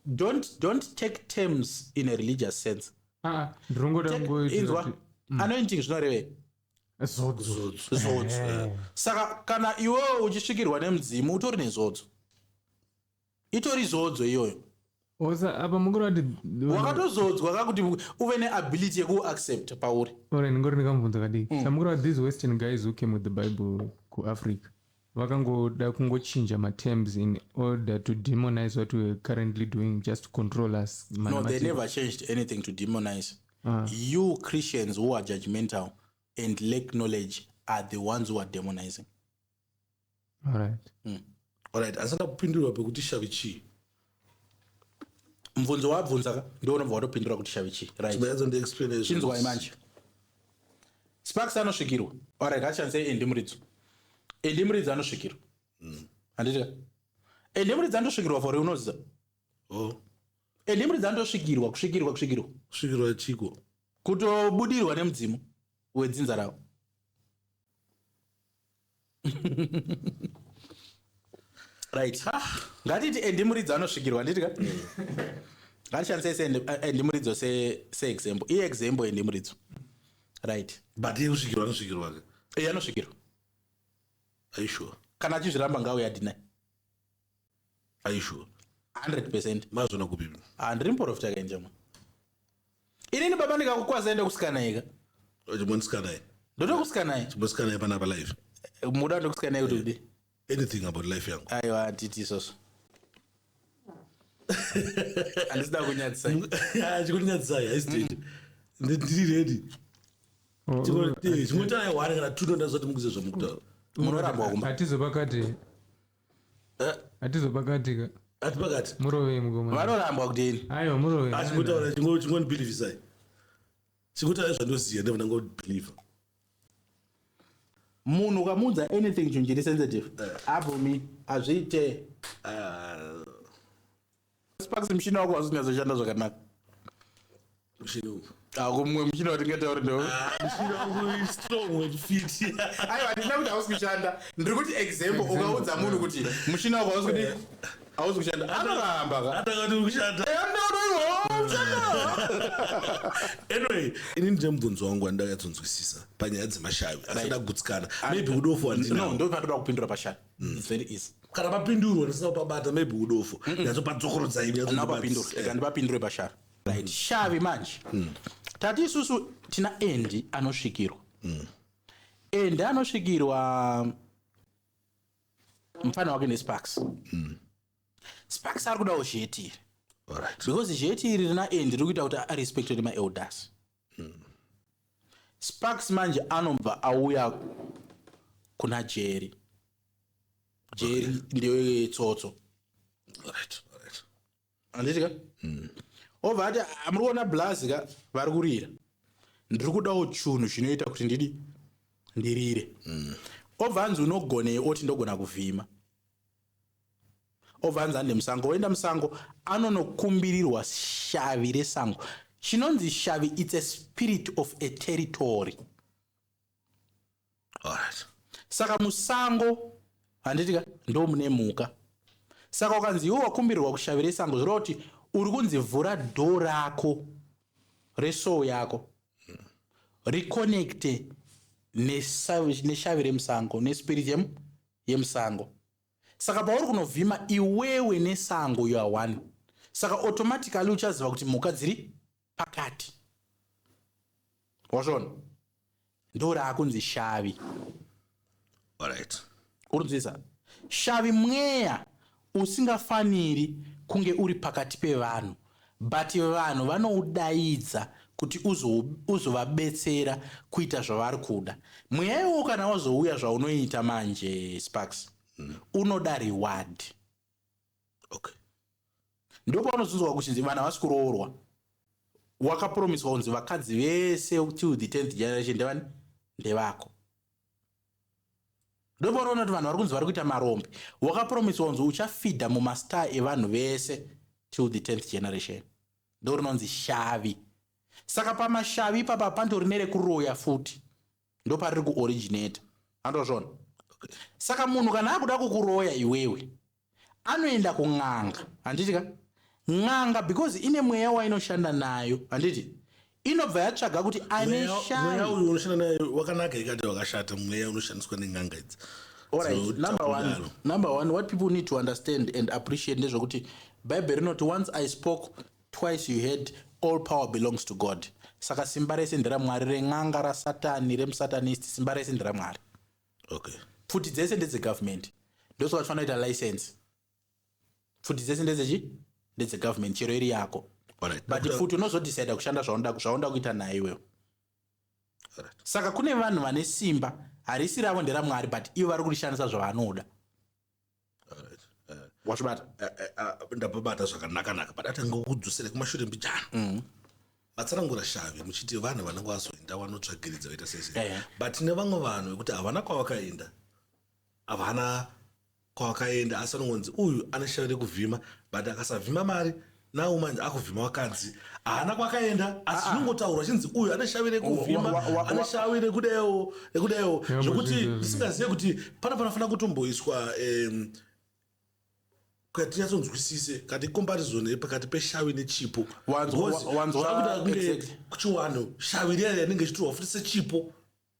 don't take terms in a religious sense. Anointing zvinorevei zodzo. Saka kana iwewe uchisvikirwa nemudzimu utori nezodzo, itori zodzo iyoyo. Apa mukurati wakatozodzwa kakuti uve neability yekuaccept pauri. Alright, ngori ndikamubvunza kadiki. Samukurati these Western guys who came with the Bible kuAfrica vakangoda kungochinja materms in order to demonize what we are currently doing just to control us. No, they never changed anything to demonize. You Christians who are judgmental and lack knowledge are the ones who are demonizing. Alright, asada kupindura pekuti shavi chi. Mvunzo wabvunza ndio unobva watopindura kuti shavi chi. Right. Chinzwa imanje. Sparks anosvikirwa. Alright, achanze endimuridzo. Endimuridzi anosvikirwa. Handitika? Endimuridzi anosvikirwa for unoziza. Endimuridzi anosvikirwa kusvikirwa chiko. Kutobudirwa nemudzimu wedzinza rawo. Right. Ngatiti endimuridzi anosvikirwa handitika? Ngatishandise endimuridzo se-example. I-example endimuridzo. Right. But yekusvikirwa anosvikirwa ke? Anosvikirwa. Are you sure? Kana achizviramba ngawe yadinai. Are you sure? 100%. Mazona kupi? Ndiri muprofita kaenjama. Inini baba ndikakukwazva ende kusikanai. Chimonisikanayi. Ndotokusikanai. Chimonisikanayi pana life. Muda ndokusikanai kuti udi. Anything about life yangu. Aiwa atiti isoso. Andisida kunyadzisa. Chikunyadzisa haisitete. Ndiri ready. Chimotaya wari kana tuno ndazoti mukuze zvamukutaura. Munoramba kumba. Atizopakati. Atizopakatika. Ati pakati. Murove mugoma. Vanoramba kudini. Aiwa murove. Chimotaura chingoni believe chikutaura zvandoziya ndivana ngobelieve. Munhu ukamuudza anything chiri sensitive abvumi azviite. Sparks mushina wako wazinyazoshanda zvakanaka. Mushina uyu. Kumwe mushina watingatauri ndo. Mushina wangu strong with feet. Aiwa handina kuti hausi kushanda. Ndiri kuti example ukaudza munhu kuti mushina wako hausi kuti hausi kushanda. Anoramba ka. Atakati kushanda. Anyway, ini ndemubvunzo wangu wandakatsonzwisisa panyaya dzemashavi asada kugutsikana. Maybe udofu handina. No, ndo patoda kupindura pashavi. It's very easy. Kana papindurwa ndisina kupabata maybe udofu. Ndazopadzokoro imi ndapapindura. Ndipapindure pashavi. Right. Shavi manje. Tati isusu tina endi anosvikirwa. Endi anosvikirwa mfano wake neSparks. Sparks ari kudawo zvietiri. Alright. Because zvietiri rina endi riri kuita kuti arespected maelders. Sparks manje anobva auya kuna Jerry ndiyo tsotso. Alright. Anditika obva ati muri kuona blazi ka vari kurira, ndiri kudawo chunhu chinoita kuti ndirire. Obva hanzi unogonei oti ndogona kuvhima. Obva hanzi ande musango, oenda musango anonokumbirirwa shavi resango. Chinonzi shavi, it's a spirit of a territory. Alright. Saka musango handitika ndo mune mhuka. Saka ukanzi iwe wakumbirirwa kushavi resango, zvoreva kuti uri kunzi vhura dho rako resou yako reconnecte neshavi remusango, nespirit yemusango. Saka pauri kunovhima iwewe nesango you are one. Saka automatically uchaziva kuti mhuka dziri pakati. Wazvona? Ndo raakunzi shavi. Alright. Urinzisa shavi mweya usingafaniri kunge uri pakati pevanhu, but vanhu vanoudaidza kuti uzovabetsera kuita zvavari kuda. Mweya iwo kana wazouya zvaunoita manje Sparks, unoda reward. Okay. Ndipo panozunzwa kuchinzi vanhu havasi kuroorwa. Wakapromiswa kunzi vakadzi vese till the 10th generation ndevako. Ndipo panoona kuti vanhu vari kunzi vari kuita marombe. Wakapromiswa kunzi uchafidha mumastar evanhu vese till the 10th generation. Ndo rinonzi shavi. Saka pamashavi ipapa pandori nerekuroya futi. Ndo pariri kuoriginate. Andozvona? Okay. Saka munhu kana akuda kukuroya iwewe anoenda kun'anga. Handitika? N'anga because ine mweya wainoshanda nayo. Handiti? Inobva yatsvaga kuti ane shavi. Mweya uyu unoshanda nayo wakanaka ikati wakashata, mweya unoshandiswa nen'anga idzi. Alright, number one, what people need to understand and appreciate is that Bible rinoti once I spoke, twice you heard, all power belongs to God. Saka simba rese ndera Mwari, ren'anga rasatani remusatanist, simba rese ndera Mwari. Okay. Futi dzese ndedze government. Ndoso vachifana kuita license. Futi dzese ndedze government, chero iri yako. Alright. But futi unozodecide kushanda zvaunda kuita naye iwewe. Alright. Saka kune vanhu vane simba harisi ravo ndera Mwari, but ivo vari kurishandisa zvavanoda. Alright. Wachibata? Ndapabata zvakanaka but atangokudzosere kumashure mbichana. Matsanangura shavi muchiti vanhu vanenge vazoenda vanotsvagiridza vaita sese. But nevamwe vanhu vekuti havana kwavakaenda. Havana kwavakaenda asi anongonzi uyu ane shavi rekuvhima, but akasavhima mari nawo manje akuvhima vakadzi. Haana kwakaenda asi chinongotaurwa chinzi uyu ane shavi rekuvhima, ane shavi rekudewo. Zvokuti ndisingazive kuti panofanira kutomboiswa kuti yatsonzwisise kati comparison pakati peshavi nechipo. Zvakuda kunge kuchiwano shavi riya rinenge chitorwa futi sechipo.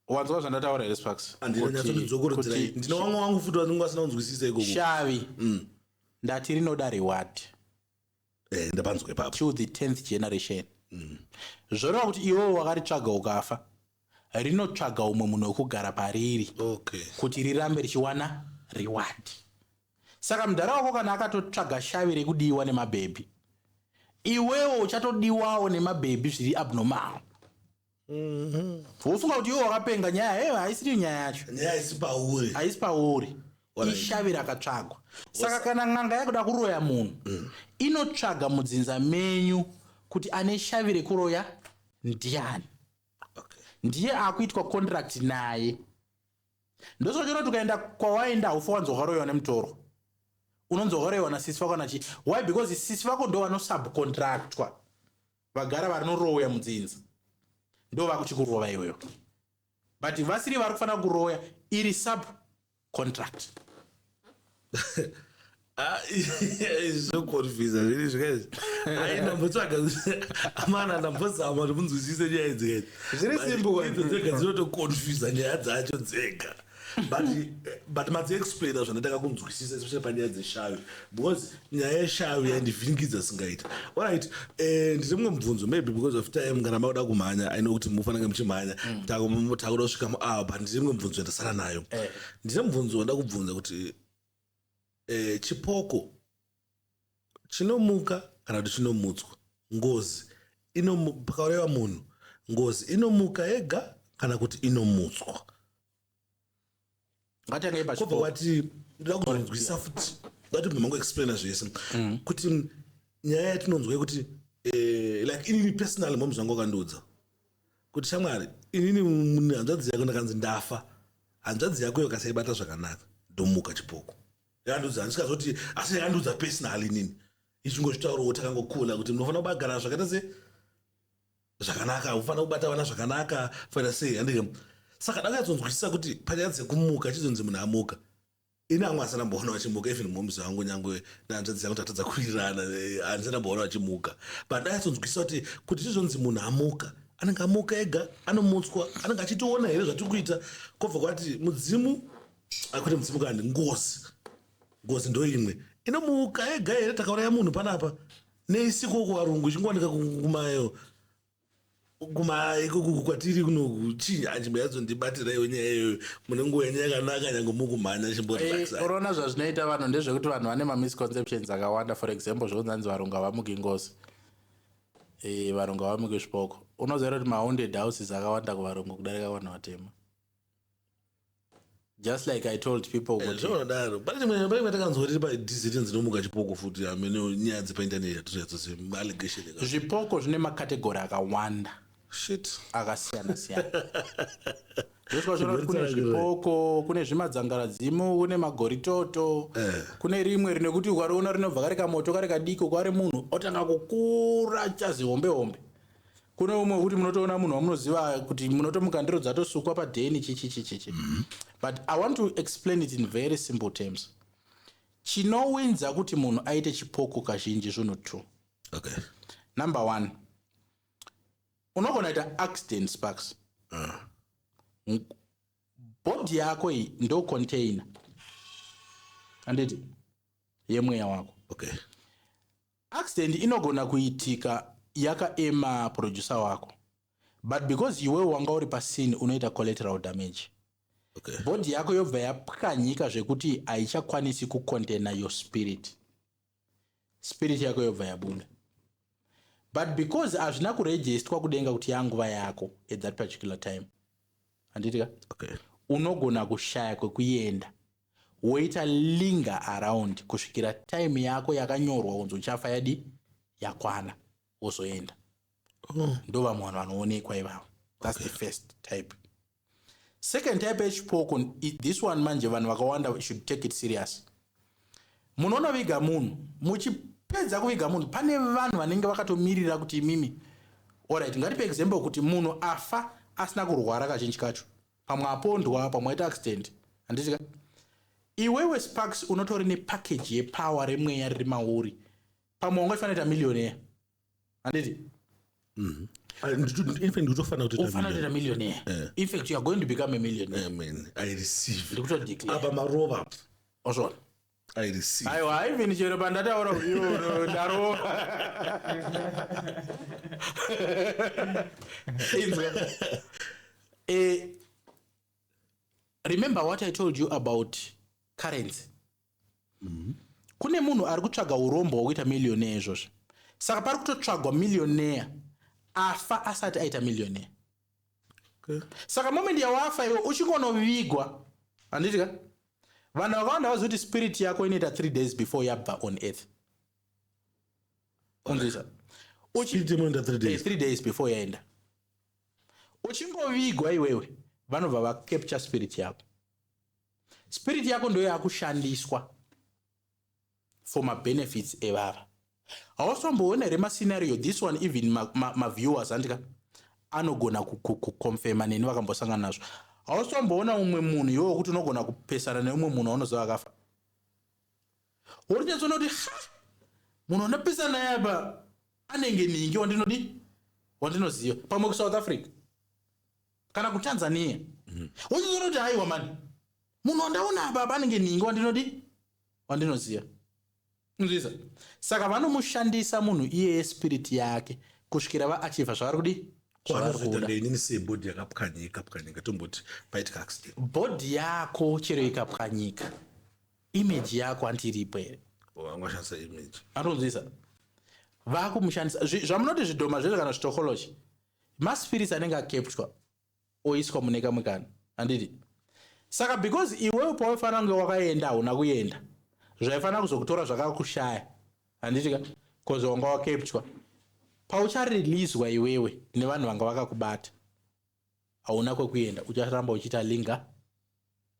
Wanzwa zvandataura here Sparks? Andinonyatsokudzokorodzera ndine vamwe vangu futi vanenge vasina kunzwisisa ikoko. Shavi ndati rinoda reward. Ndapanzwa ipapo. To the 10th generation. Zvoreva kuti iwewe wakaritsvaga ukafa, rinotsvaga umwe munhu wekugara pariri. Okay. Kuti rirambe richiwana reward. Saka mudhara wako kana akatotsvaga shavi rekudiwa nemabhebhi, iwewe uchatodiwawo nemabhebhi zviri abnormal. Wofunga kuti iwe wakapenga nyaya, haisiri nyaya yacho. Nyaya haisi pauri. Ishavi rakatsvagwa. Saka kana n'anga yakuda kuroya munhu, inotsvaga mudzinza menyu kuti ane shavi rekuroya ndiani. Okay. Ndiye akuitwa contract naye. Ndosochona tukaenda kwawaenda ufa wanzogaroyiwa nemutoro. Unonzogaroyiwa nasisi vako nachi. Why? Because sisi vako ndo vanosubcontractwa. Vagara varinoroya mudzinza. Ndo vakuchikurova iweyo. But vasiri vari kufanira kuroya iri subcontract. So confusing. Really, guys. I ndambotsvaga amana ndambozama kuti munzwisise nyaya idzi. Zviri simple dzega dzinotoconfusa nyaya dzacho dzega. But madzi explainer zvandataka kunzwisisa especially panyaya dzeshavi because nyaya yeshavi yandivhiringidza singaita. Alright, ndine mumwe mubvunzo maybe because of time kana makuda kumhanya I know kuti mufanira muchimhanya takuda kusvika but ndine mumwe mubvunzo yandasara nayo. Ndine mubvunzo wanda kubvunza kuti chipoko chinomuka kana kuti chinomutswa, ngozi pakauraiwa munhu, ngozi inomuka yega kana kuti inomutswa? ngatange kobva pachipo kwati ndoda kuzonzwisa futi ngati mango explaina zvese kuti nyaya yatinonzwa kuti like inini personally momzi wangu wakandiudza kuti shamwari inini munhu hanzvadzi yako ndakanzi ndafa hanzvadzi yako yakasaibata zvakanaka ndomuka chipoko yakandiudza handisikazoti asi yakandiudza personally inini ichingozvitaurawo takangokula kuti munofanira kubagara zvakaita se zvakanaka ufanira kubata vana zvakanaka fanira sei handike saka ndakazonzwisisa kuti panyaya dzekumuka chizonzi munhu amuka ini amwe asina mboona vachimuka even momzi wangu nyangwe nehanzvadzi yangu tatadza kuwirirana handisina mboona vachimuka but ndakazonzwisisa kuti chizonzi munhu amuka anenge amuka ega anomutswa anenge achitiona here zvatiri kuita kobva kwati mudzimu akuti mudzimu kandi ngozi ndo imwe inomuka ega here takauraya munhu panapa neisiko kuvarunguichingowanika kumayo kwatiri kunokuchinja anjimbo yadzondibatiraiwo nyaya iyoyo munenge wenye yakanaka nyange mukumhanya chimboriona zvazvinoita vanhu ndezvekuti vanhu vane mamisconceptions akawanda. For example zvounzanzi varungu havamuki ngozi, varungu havamuki zvipoko. Unoziva kuti ma-haunted houses akawanda kuvarungu kudarika vanhu vatema. Just like I told people zvinodaro pane takanzwa tiri padiziti dzinomuka chipoko futi amene nyaya dzepaindaneti atozoyadzose allegation zvipoko zvine makategori akawanda akasiyana-siyana. Zvosvika kune zvipoko, kune zvimadzangaradzimu, kune magoritoto, kune rimwe rinekuti ukariona rinobva kari kamoto kari kadiko kwari munhu otanga kukura chazi hombe. Kune umwe kuti munotoona munhu wamunoziva kuti munotomuka ndiro dzatosukwa padheni chichichichichi. But I want to explain it in very simple terms. Chinowinza kuti munhu aite chipoko kazhinji zvinhu 2. Okay. Number 1. Unogona ita accident sparks. Body yako hii ndo container. Anditi yemweya wako. Okay. Accident inogona kuitika yakaema producer wako. But because iwe wanga uri pasini unoita collateral damage. Okay. Body yako yobva yapwanyika zvekuti haichakwanisi kucontaina your spirit. Spirit yako yobva yabunda. But because hazvina kurejistwa kudenga kuti yanguva yako at that particular time. Anditika? Okay. Unogona kushaya kwekuenda. Woita linger around kusvikira time yako yakanyorwa kunzi uchafa yadi yakwana wozoenda. Ndo vamwe vanhu vanoonekwa ivavo. That's the first type. Second type yechipoko, this one manje vanhu vakawanda should take it serious. Munoona viga munhu, muchipedza kuviga munhu pane vanhu vanenge vakatomirira kuti mimi. Alright, ngatipe example kuti munhu afa asina kurwara kazhinji kacho. Pamwe apondwa, pamwe aita accident. Anditika? Iwewe Sparks unotori nepackage yepower remweya riri mauri. Pamwe ungofanira millionaire. Anditi? In fact, a millionaire. In fact, you are going to become a millionaire. Amen. I receive. Aba maroba. Also, I receive. I finish your bandata or of you, Daro. Remember what I told you about currency. Kune munhu ari kutsvaga urombo hwokuita millionaire izvozvo. Saka pari kutotsvagwa millionaire afa asati aita millionaire. Okay. Saka moment yawafa iwe uchingonovigwa, handitika? Vanhu vakawanda vaziva kuti spirit yako inoita 3 days before yabva on earth. Unzisa? Spirit inoita 3 days. 3 days before yaenda. Uchingovigwa iwewe, vanobva vacapture spirit yako. Spirit yako ndo yakushandiswa for my benefits evava. Hausomboona here mascenario, this one even my viewers andika anogona kuconfirma neni vakambosangana nazvo. Hausomboona umwe munhu iwe kuti unogona kupesana neumwe munhu unoziva akafa. Urinyatsoona kuti munhu unopesana naye apa anenge ningi wandinoziva pamwe kuSouth Africa kana kuTanzania. Uchizoona kuti haiwa mani munhu wandaona apa anenge ningi wandinoziva. Unzisa? Saka vanomushandisa munhu iye spirit yake kusvikira vaachivha zvavari kudi? Body yakapwanyika tomboti paitika accident. Body yako chero ikapwanyika. Image yako antiripo here. Vangashandisa image. Anonzisa? Vakumushandisa. Zvamunoti zvidhoma zvese kana zvitokology. Maspirits anenge akeptwa oiswa mune kamwe kanhu. Handiti? Saka because iwewe paufanira kunge wakaenda hauna kuenda, zvaifanira kuzokutora zvakakushaya, handitika, kozi wanga wakepchwa. Pauchareleaswa iwewe nevanhu vanga vakakubata, hauna kwekuenda, ucharamba uchiita linga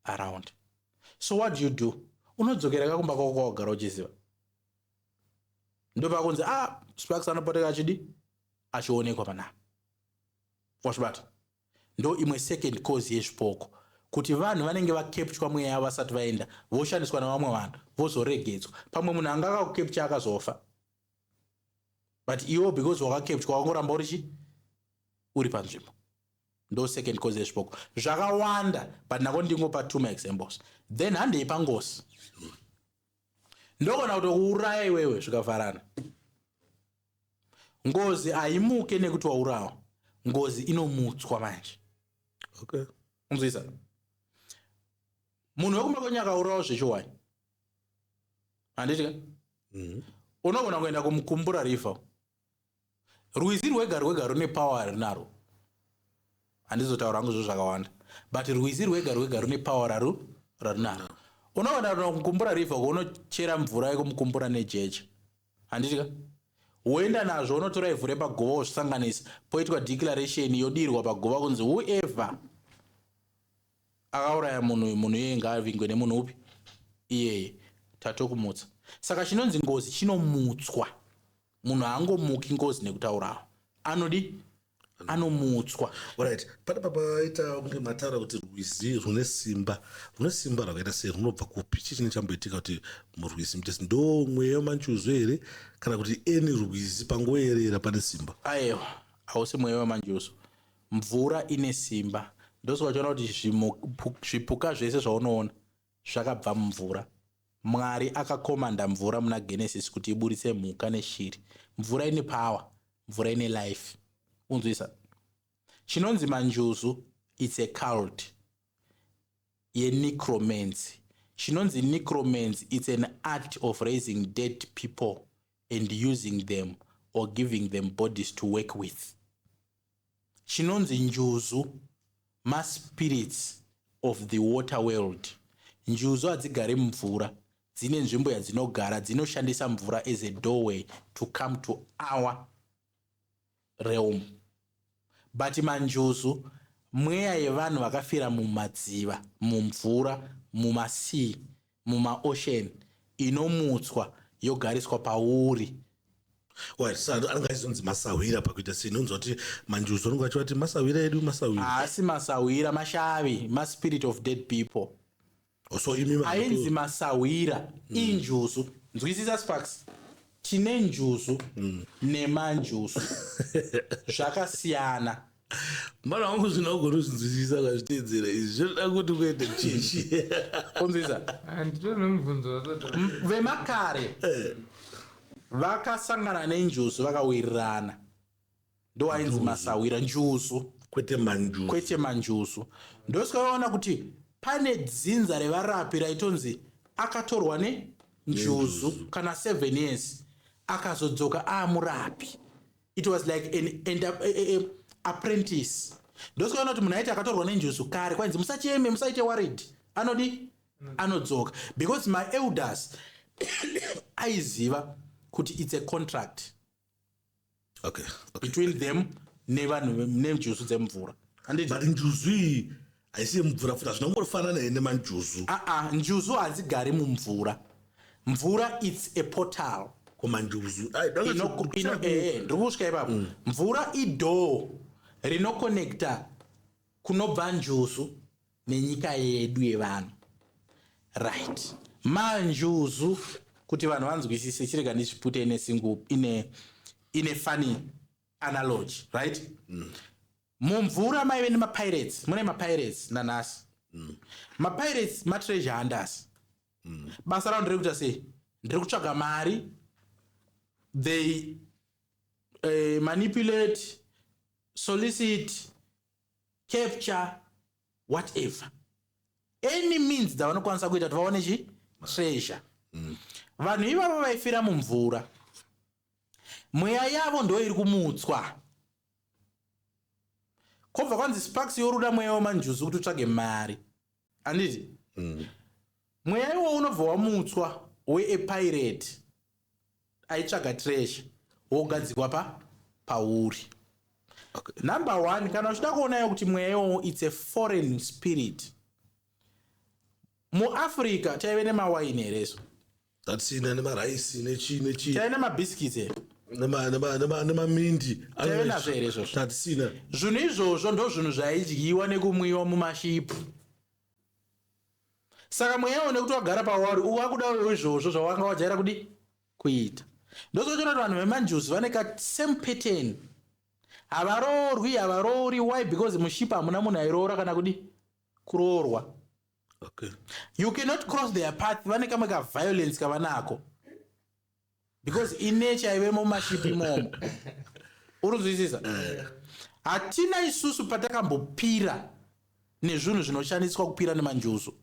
around. So what do? Unodzokera kumba kwako kwakugara uchiziva. Ndopakunzi Sparks anopoteka achidi achionekwa panapa. Washibata. Ndo imwe second cause yezvipoko. Kuti vanhu vanenge vakepchwa mweya yavo vasati vaenda, voshandiswa navamwe vanhu, vozoregedzwa. Pamwe munhu anga akakukepcha akazofa. But iwo because wakakepchwa wangoramba uri panzvimbo. Ndo second cause yezvipoko. Zvakawanda, but nako ndingopa 2 examples. Then handei pangozi. Ndogona kutokuuraya iwewe zvikafarana. Ngozi haimuke nekuti waurawa. Ngozi inomutswa manje. Okay. Unzwisa? Munhu wekumba kwenye akaurawa zvechiwai. Handitika? Unogona kuenda kumukumbura river. Rwizi rwega rune power rinaro. Handizotaura hangu zvakawanda. But rwizi rwega rune power rarinaro. Unoona kumukumbura river unochera mvura yekumukumbura nejeje. Handitika? Uenda nazvo unotora ivhu repagowa wozvisanganisa, poitwa declaration yodirwa pagowa kunzi whoever akauraya munhu iye ngavingwe nemunhu upi iyeye tatokumutsa. Saka chinonzi ngozi chinomutswa. Munhu haangomuki ngozi nekutaurawo, anomutswa. Alright, panapa paita kunge mataura kuti rwizi rune simba rakaita sei, runobva kupi? Chii chamboitika kuti murwizi mutesi ndo mweya wemanjuzu here kana kuti eni rwizi pangoerera pane simba? Aiwa, hausi mweya wemanjuzu. Mvura ine simba. Ndosakachiona kuti zvipuka zvese zvaunoona zvakabva mumvura. Mwari akakomanda mvura muna Genesis kuti iburitse mhuka neshiri. Mvura ine power, mvura ine life. Unzwisa? Chinonzi manjuzu, it's a cult necromancy. Chinonzi necromancy, it's an art of raising dead people and using them or giving them bodies to work with. Chinonzi njuzu, ma spirits of the water world. Njuzu hadzigare mvura, dzine nzvimbo yadzinogara, dzinoshandisa mvura as a doorway to come to our realm. But manjuzu, mweya yevanhu vakafira mumadziva, mumvura, mumasea, mumaocean, inomutswa yogariswa pauri. Well, angazonzi masawira pakuita sei? Nonzwa kuti manjuzu anenge achiva kuti masawira edu masawira. Asi masawira, mashavi, ma spirit of dead people. So imi ainzi masawira, injuzu. Nzwisisa Sparks? Tine njuzu nemanjuzu. Zvakasiyana. Mara wangu zvinogona kuzvinzwisisa kazvitedzera izvi zvoda kuti kuende kuchechi. Unzwisisa? Nditori nemubvunzo wasati. Vemakare vakasangana nenjuzu vakawirirana. Ndo ainzi masawira, njuzu. Kwete manjuzu. Ndosikaona kuti pane dzinza revarapi raitonzi akatorwa nenjuzu kana 7 years akazodzoka amurapi. It was like an apprentice. Ndosikaona kuti munhu aiti akatorwa nenjuzu kare kwanzi musacheme, musaite worried. Anodzoka. Because my elders aiziva kuti it's a contract. Okay. Between them nevanhu nenjuzu dzemvura. But njuzu iyi haisi mvura futa, zvinongofanana nemanjuzu. Njuzu hadzigari mumvura. Mvura it's a portal. Komanjuzu ndirikusvika ipapo. Mvura idoo rinokonekta kunobva njuzu nenyika yedu yevanhu. Right. Manjuzu kuti vanhu vanzwisise, chirega ndizvipute ine funny analogy, right? Mumvura maive nemapirates, mune mapirates nanasi. Mapirates matreasure hunters. Basa ravo nderekuita sei? Nderekutsvaga mari. They manipulate, solicit, capture, whatever. Any means dzavanokwanisa kuita kuti vaone treasure. Vanhu ivavo vaifira mumvura. Mweya yavo ndo iri kumutswa. Kobva kwanzi Sparks yoruda mweya wemanjuzu kuti utsvage mari. handiti mweya iwo unobva wamutswa weapirate aitsvaga treasure wogadzikwa pauri. Number one, kana uchida kuonayo kuti mweya iwo it's a foreign spirit. Muafrica taive nemawaini herezo tatisina nemaraisi nechi taive nemabhiskits here nemamindi taive nazvo herezo tatisina. Zvinhu izvozvo ndo zvinhu zvaidyiwa nekumwiwa mumashipu. Saka mweya iwo nekuti wagara pauri wakudawo izvozvo zvawanga wajaira kudi kuita. Ndozochona kuti vanhu vemanjuzi vane ka same pattern. Havaroori. Why? Because mushipa hamuna munhu airoora kana kudi kuroorwa. Okay. You cannot cross their path. Vane kamwe ka violence kavanako. Because in nature ive mumashipi momo. Urikuzwisisa? Hatina isusu patakambopira nezvinhu zvinoshandiswa kupira nemanjuzu.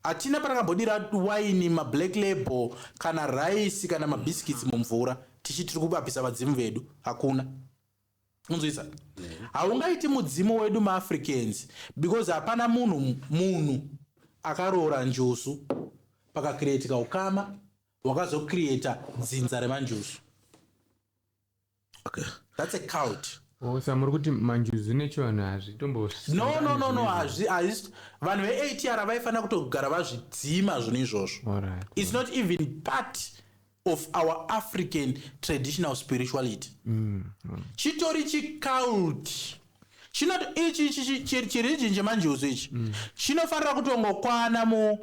Hatina patakambodira waini, mablack label, kana rice, kana mabhiskits mumvura tichiti tiri kubabhisa vadzimu vedu. Hakuna. Unzwisa? Haungaiti mudzimu wedu maAfricans because hapana munhu akaroora njusu pakacreatika ukama wakazocreata dzinza remanjusu. Okay. That's a cult. Samuri kuti manjuzu necho vanhu hazvitombo. No. Vanhu ve-ATR vaifana kutogara vazvidzima zvinhu izvozvo. It's not even part of our African traditional spirituality. Chitori chicult. Chireligion chemanjuzu ichi chinofanira kutongokwana mu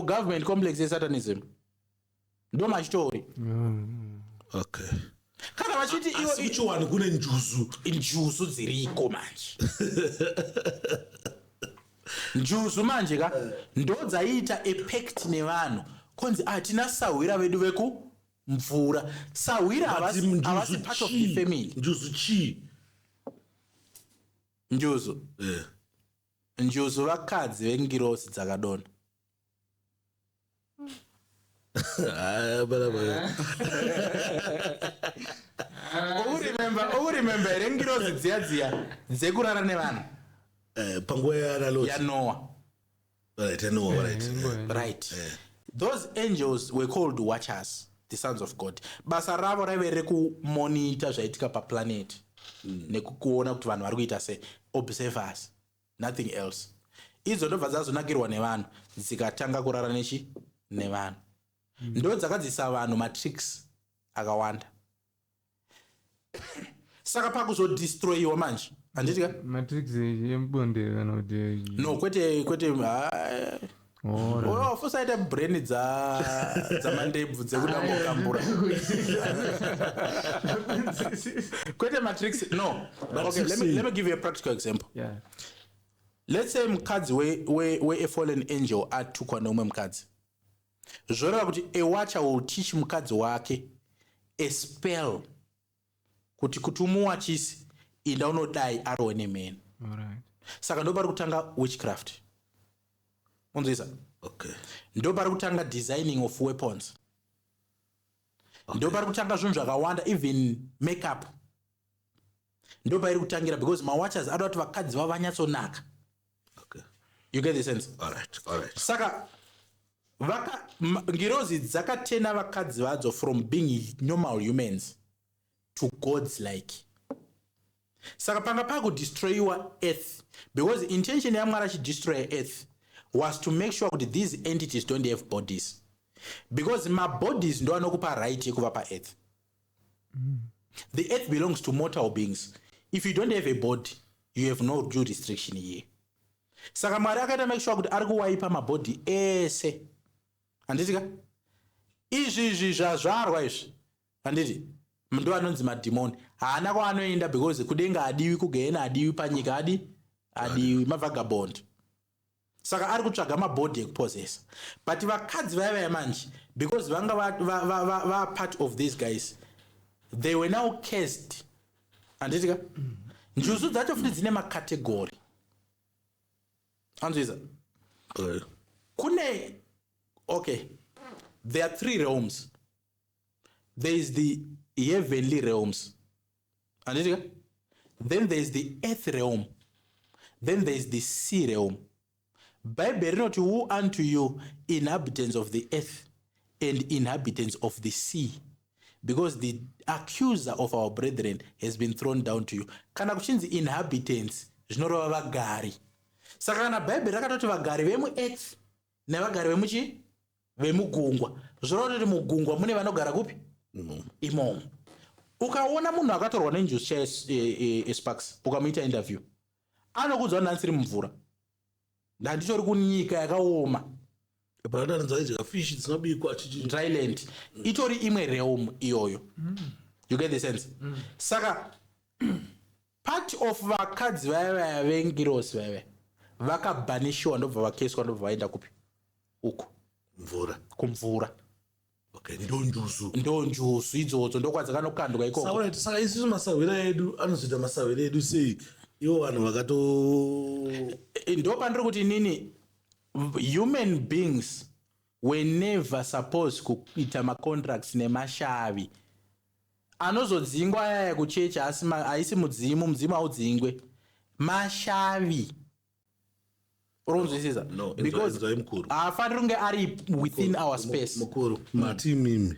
government complex yesatanism. Ndo machitori. Okay. Kana vachiti icho vanhu kune njuzu dziriko manje. Njuzu manje ka ndo dzaiita pact nevanhu konzi hatina sahwira vedu vekumvura. Sahwira havasi part of the family. Njuzu chi? Njuzu vakadzi veNgirozi dzakadona. Remember here Ngirozi dziya dzekurara nevanhu panguva ya Noah. Right. Those angels were called watchers, the sons of God. Basa ravo raive rekumonitor zvaitika paplanet nekukuona kuti vanhu vari kuita sei, observers, nothing else. Idzo ndobva dzazonakirwa nevanhu dzikatanga kurara nevanhu. Ndo dzakadzisa vanhu matricks akawanda. Saka pakuzodestroyiwa manje handitika matrix yembonde kana kuti no kwete fosaita brain dzamandebvu dzekuda mukambura kwete matrix no. Okay, let me give you a practical example. Yeah. Let's say mukadzi we a fallen angel atukwa neumwe mukadzi. Zvoreva kuti a watcher will teach mukadzi wake a spell kuti umuwachisi inda unodai arowe nemene. Saka ndo pari kutanga witchcraft. Unzwisa? Okay. Ndo pari kutanga designing of weapons. Okay. Ndo pari kutanga zvinhu zvakawanda, even makeup. Ndo pari kutangira because mawatchers ado kuti vakadzi vavanyatsonaka. Okay. You get the sense? All right. Saka Ngirozi dzakatena vakadzi vadzo from being normal humans to gods like. Saka panga pakudestroyiwa earth because intention yaMwari achidestroy earth was to make sure that these entities don't have bodies because my bodies ndo anokupa right yekuva paearth. The earth belongs to mortal beings. If you don't have a body you have no due restriction here. Saka Mwari akaita make sure kuti ari kuwaipa mabody ese. Handitika izvi zvazvarwa izvi handiti ndo anonzi madhimoni haana kwaanoenda because kudenga adiwi, kugehena adiwi, panyika adiwi, mavagabond. Saka ari kutsvaga mabhodhi ekupossessa. But vakadzi vaya manje because vanga va part of these guys, they were now cursed. Handitika njuzu dzacho futi dzine makategori. Anzwiza? Kune okay, there are 3 realms. There is the heavenly realms. Then there is the earth realm. Then there is the sea realm. Bible rinoti, who unto you inhabitants of the earth and inhabitants of the sea, because the accuser of our brethren has been thrown down to you. Kana kuchinzi inhabitants zvinoreva vagari. Saka kana Bible rakatoti vagari vemuearth nevagari vemuchi vemugungwa, zvoreva kuti mugungwa mune vanogara kupi? Imomo. Ukaona munhu akatorwa nenjuzu Sparks ukamuita interview, anokuudza kuti ndansiri mumvura, ndanditori kunyika yakaoma, fish dzinobikwa dryland, itori imwe realm iyoyo. You get the sense? Saka part of vakadzi vaya veNgirozi vaya vakabanishiwa ndobva vakeswa ndobva vaenda kupi? Uko kumvura. Okay, ndonjuzu idzodzo ndokwadzakanokandwa ikoko. Saka isusu masawira edu anozoita masawira edu sei? Ivo vanhu vakato ndo pandiri kuti nini, human beings were never supposed kuita macontracts nemashavi. Anozodzingwa yaya kuchechi haisi mudzimu haudzingwe mashavi. Uronzwisisa? No, because haafaniri kunge ari within our space. Mukuru mati mimi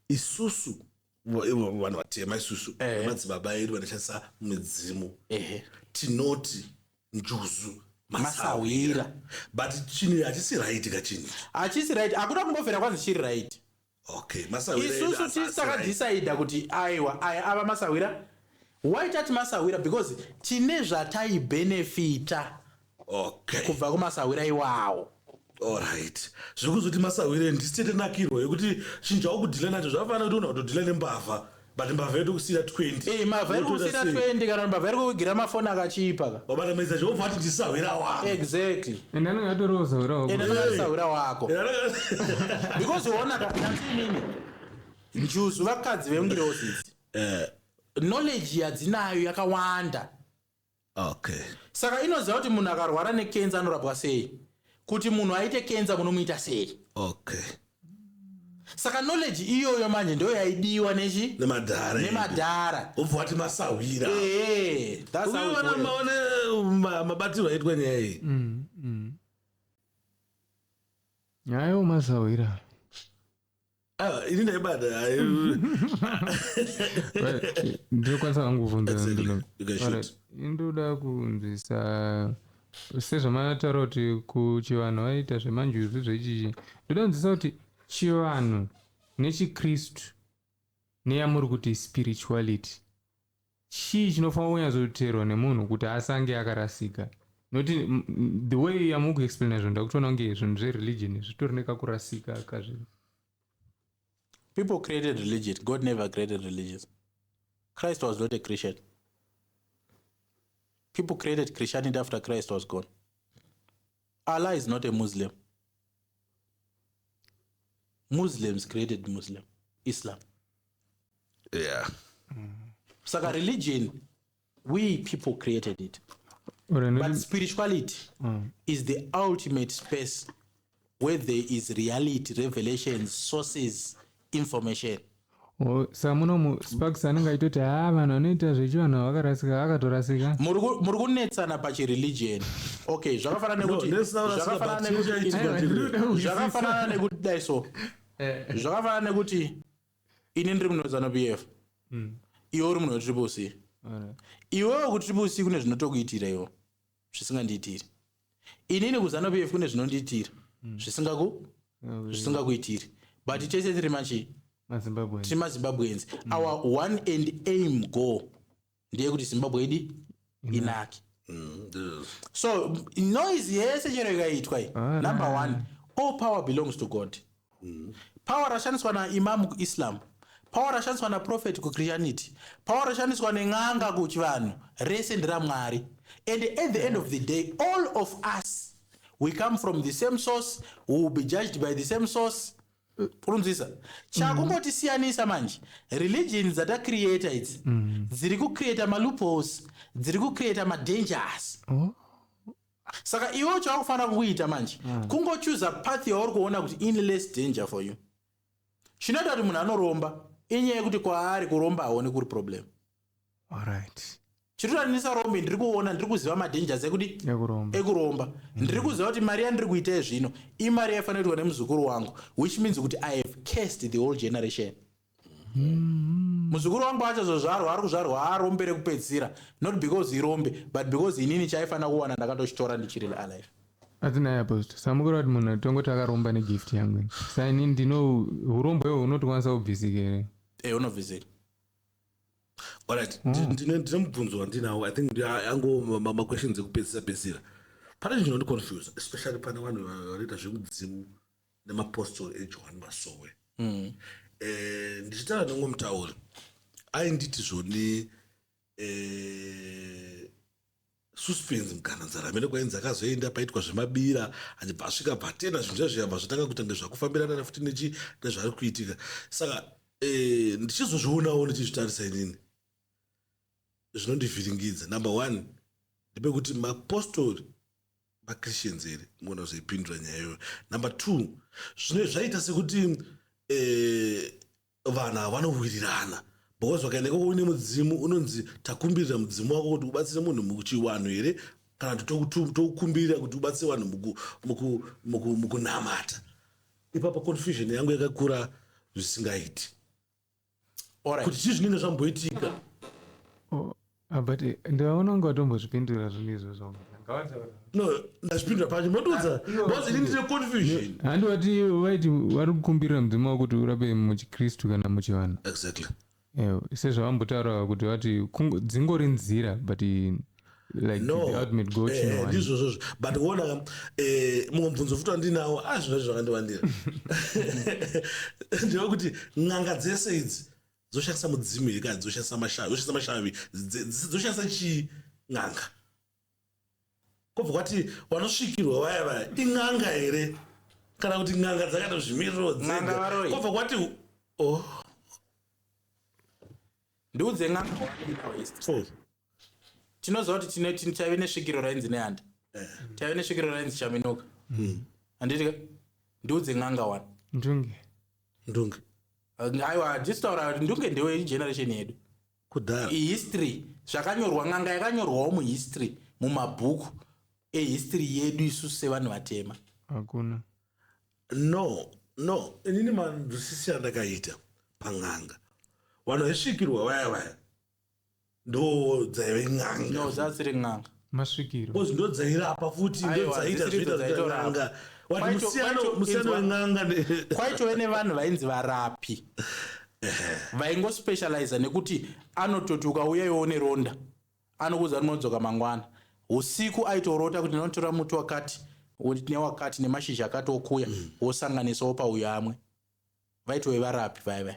isusu vanhu vatema isusu madzibaba edu vanoshandisa mudzimu tinoti njuzu masawira, but chini hachisi right kachini, hachisi right, akuda kumbofera kwanzi chiri right. Okay, masawira isusu tisakadhisaida kuti aiwa aya ava masawira. Why tati masawira? Because tine zvataibhenefita kubva kumasawira iwawo. Alright, zvekuzoti masawira ndisitete nakirwa yekuti chinhu chaukudhila nacho zvakafanira kuti unatodhila nembavha, but mbavha yedu kusira 20. Mbavha yedu kusira 20 kana mbavha yedu kugira mafoni akachipa ka. Baba maiza chobva ati ndisawira wako. Exactly. And then ngatoro sawira wako. Sawira wako. Because uona kanti nini? Njuzu vakadzi veNgirozi. Knowledge yadzinayo yakawanda. Okay. Saka inoziva kuti munhu akarwara nekenza anorapwa sei, kuti munhu aite kenza munomuita sei. Okay. Saka knowledge iyoyo manje ndoyo yaidiwa nemadhara. Ubva wati masawira. That's how it works. Maone mabatirwo aitwa nyaya iyi. Ayo masawira. Ini ndaibada. Ndokwanisa kanguvunza indoda kunzisa sezvamataura kuti kuchivanhu vaita zvemanjuzu zvechichi, ndoda kunzisa kuti chivanhu nechikristu neyamuri kuti spirituality chii chinofanira kunyatsoteerwa nemunhu kuti asange akarasika. Noti the way yamuri kuexplaina zvinhu ndakutoona kunge zvinhu zvereligion zvitori nekakurasika kazviri. People created religion. God never created religion. Christ was not a Christian. People created Christianity after Christ was gone. Allah is not a Muslim. Muslims created Islam. Yeah. Saka religion, we people created it. But spirituality is the ultimate space where there is reality, revelations, sources, information. Saka munomu Sparks anenge aitoti vanhu vanoita zvechivanhu vakarasika akatorasika. Muri kunetsana pachireligion. Okay, zvakafanana nekuti dai so. Zvakafanana nekuti ini ndiri munhu weZANU-PF. Iwe uri munhu weTriple C. Iwewe kuTriple C kune zvinotokuitira iwo zvisingandiitiri. Inini kuZANU-PF kune zvinondiitira zvisingakuitiri. But tese tiri machi Zimbabweans. Our one and aim goal ndeyekuti Zimbabwe idi inaki. So noise yese chero ikaitwa iyi. Number one, all power belongs to God. Power rashandiswa naimam kuIslam, power rashandiswa naprophet kuChristianity, power rashandiswa neng'anga kuchivanhu rese nderaMwari. And at the end of the day, all of us, we come from the same source, we will be judged by the same source. Urunzisa chakungotisiyanisa manje religion dzatacreata idzi dziri kucreata maloopholes, dziri kucreata madangers. Saka iwe chakufanira kuita manje kungochuza path yauri kuona kuti in less danger for you. Chinoita kuti munhu anoromba inyaya yekuti kwaari kuromba aone kuri problem. Alright. chitoranisa rombe ndiri kuona, ndiri kuziva madangers ekuromba. Ndiri kuziva kuti mari yandiri kuita zvino imari yaifanira kuitwa nemuzukuru wangu, which means kuti I have cursed the whole generation. Muzukuru wangu achazozvarwa ari kuzvarwa arombe rekupedzisira, not because irombe but because inini chaifanira kuwana ndakandochitora ndichiri alive. Atina apostle samukuru kuti munhu tongoti akaromba negift yangu saini ndino urombo iwo unotokwanisa kubvisika here. Unobvisika. Alright, ndine mubvunzo wandinawo. I think ango questions ekupedzisira. Pane chinhu ndinoconfuse, especially pane vanhu vanoita zvemudzimu nemapostori eJohn Masowe. Ndichitaura nomwe mutauri ainditi zvoni suspense mukana mene kwainzi akazoenda paitwa zvemabira achibva asvika patena zvinhu zviyabva zvotanga kuita ngezvakufambirana futi nezvari kuitika. Saka ndichizozvionawo ndichizvitarisa inini zvinondivhiringidza. Number one ndepekuti mapostori maChristians here muna zveipindura nyaya iyoyo. Number two zvaita sekuti vanhu havanowirirana because wakaendeka une mudzimu unonzi takumbirira mudzimu wako kuti ubatsire munhu muchiwanhu here kana tokukumbirira kuti ubatsire vanhu mukunamata. Ipapo confusion yangu yakakura zvisingaiti kuti chii zvinenge zvamboitika. But ndaona kunge watombozvipindura zvinhu izvozvo. No, ndazvipindura pacho modudza because ini ndine confusion. Handivati vaiti vari kukumbirira mudzimu wako kuti urape muchikristu kana muchivanhu. Exactly. Sezvavambotaura kuti vati dzingori nzira but like no, the ultimate goal chino ndizvozvo but kuona mumwe mubvunzo futi wandinawo zvino zvakandivandira ndeva kuti n'anga dzese idzi dzoshandisa mudzimu here kana dzoshandisa mashavi dzoshandisa chii n'anga? Kobva kwati vanosvikirwa vaya in'anga here kana kuti n'anga dzakaita zvimiriro dzega? Kobva kwati ndiudze n'anga tinoziva kuti tave nesvikiro rainzi nehanda, tave nesvikiro rainzi chaminoka. Handitika ndiudze n'anga one ndunge. Aiwa ndisitaura kuti ndunge ndewe generation yedu kudhara. History zvakanyorwa, n'anga yakanyorwawo muhistory, mumabhuku ehistory yedu isusu sevanhu vatema. Hakuna. No, inini manzwisisi andakaita pan'anga vanhu vaisvikirwa vaya ndo dzaive n'anga. No, dzasiri n'anga masvikiro because ndo dzairapa futi ndo dzaita zviita n'anga. Wati musiyano wen'anga kwaitove nevanhu vainzi varapi vaingospecializa nekuti anototi ukauyayowo neronda anokuudza rinodzoka mangwana. Usiku aitorota kuti ndinotora muti wakati newakati nemashizha akati okuya wosanganisawo pauyo amwe. Vaitove varapi vaiva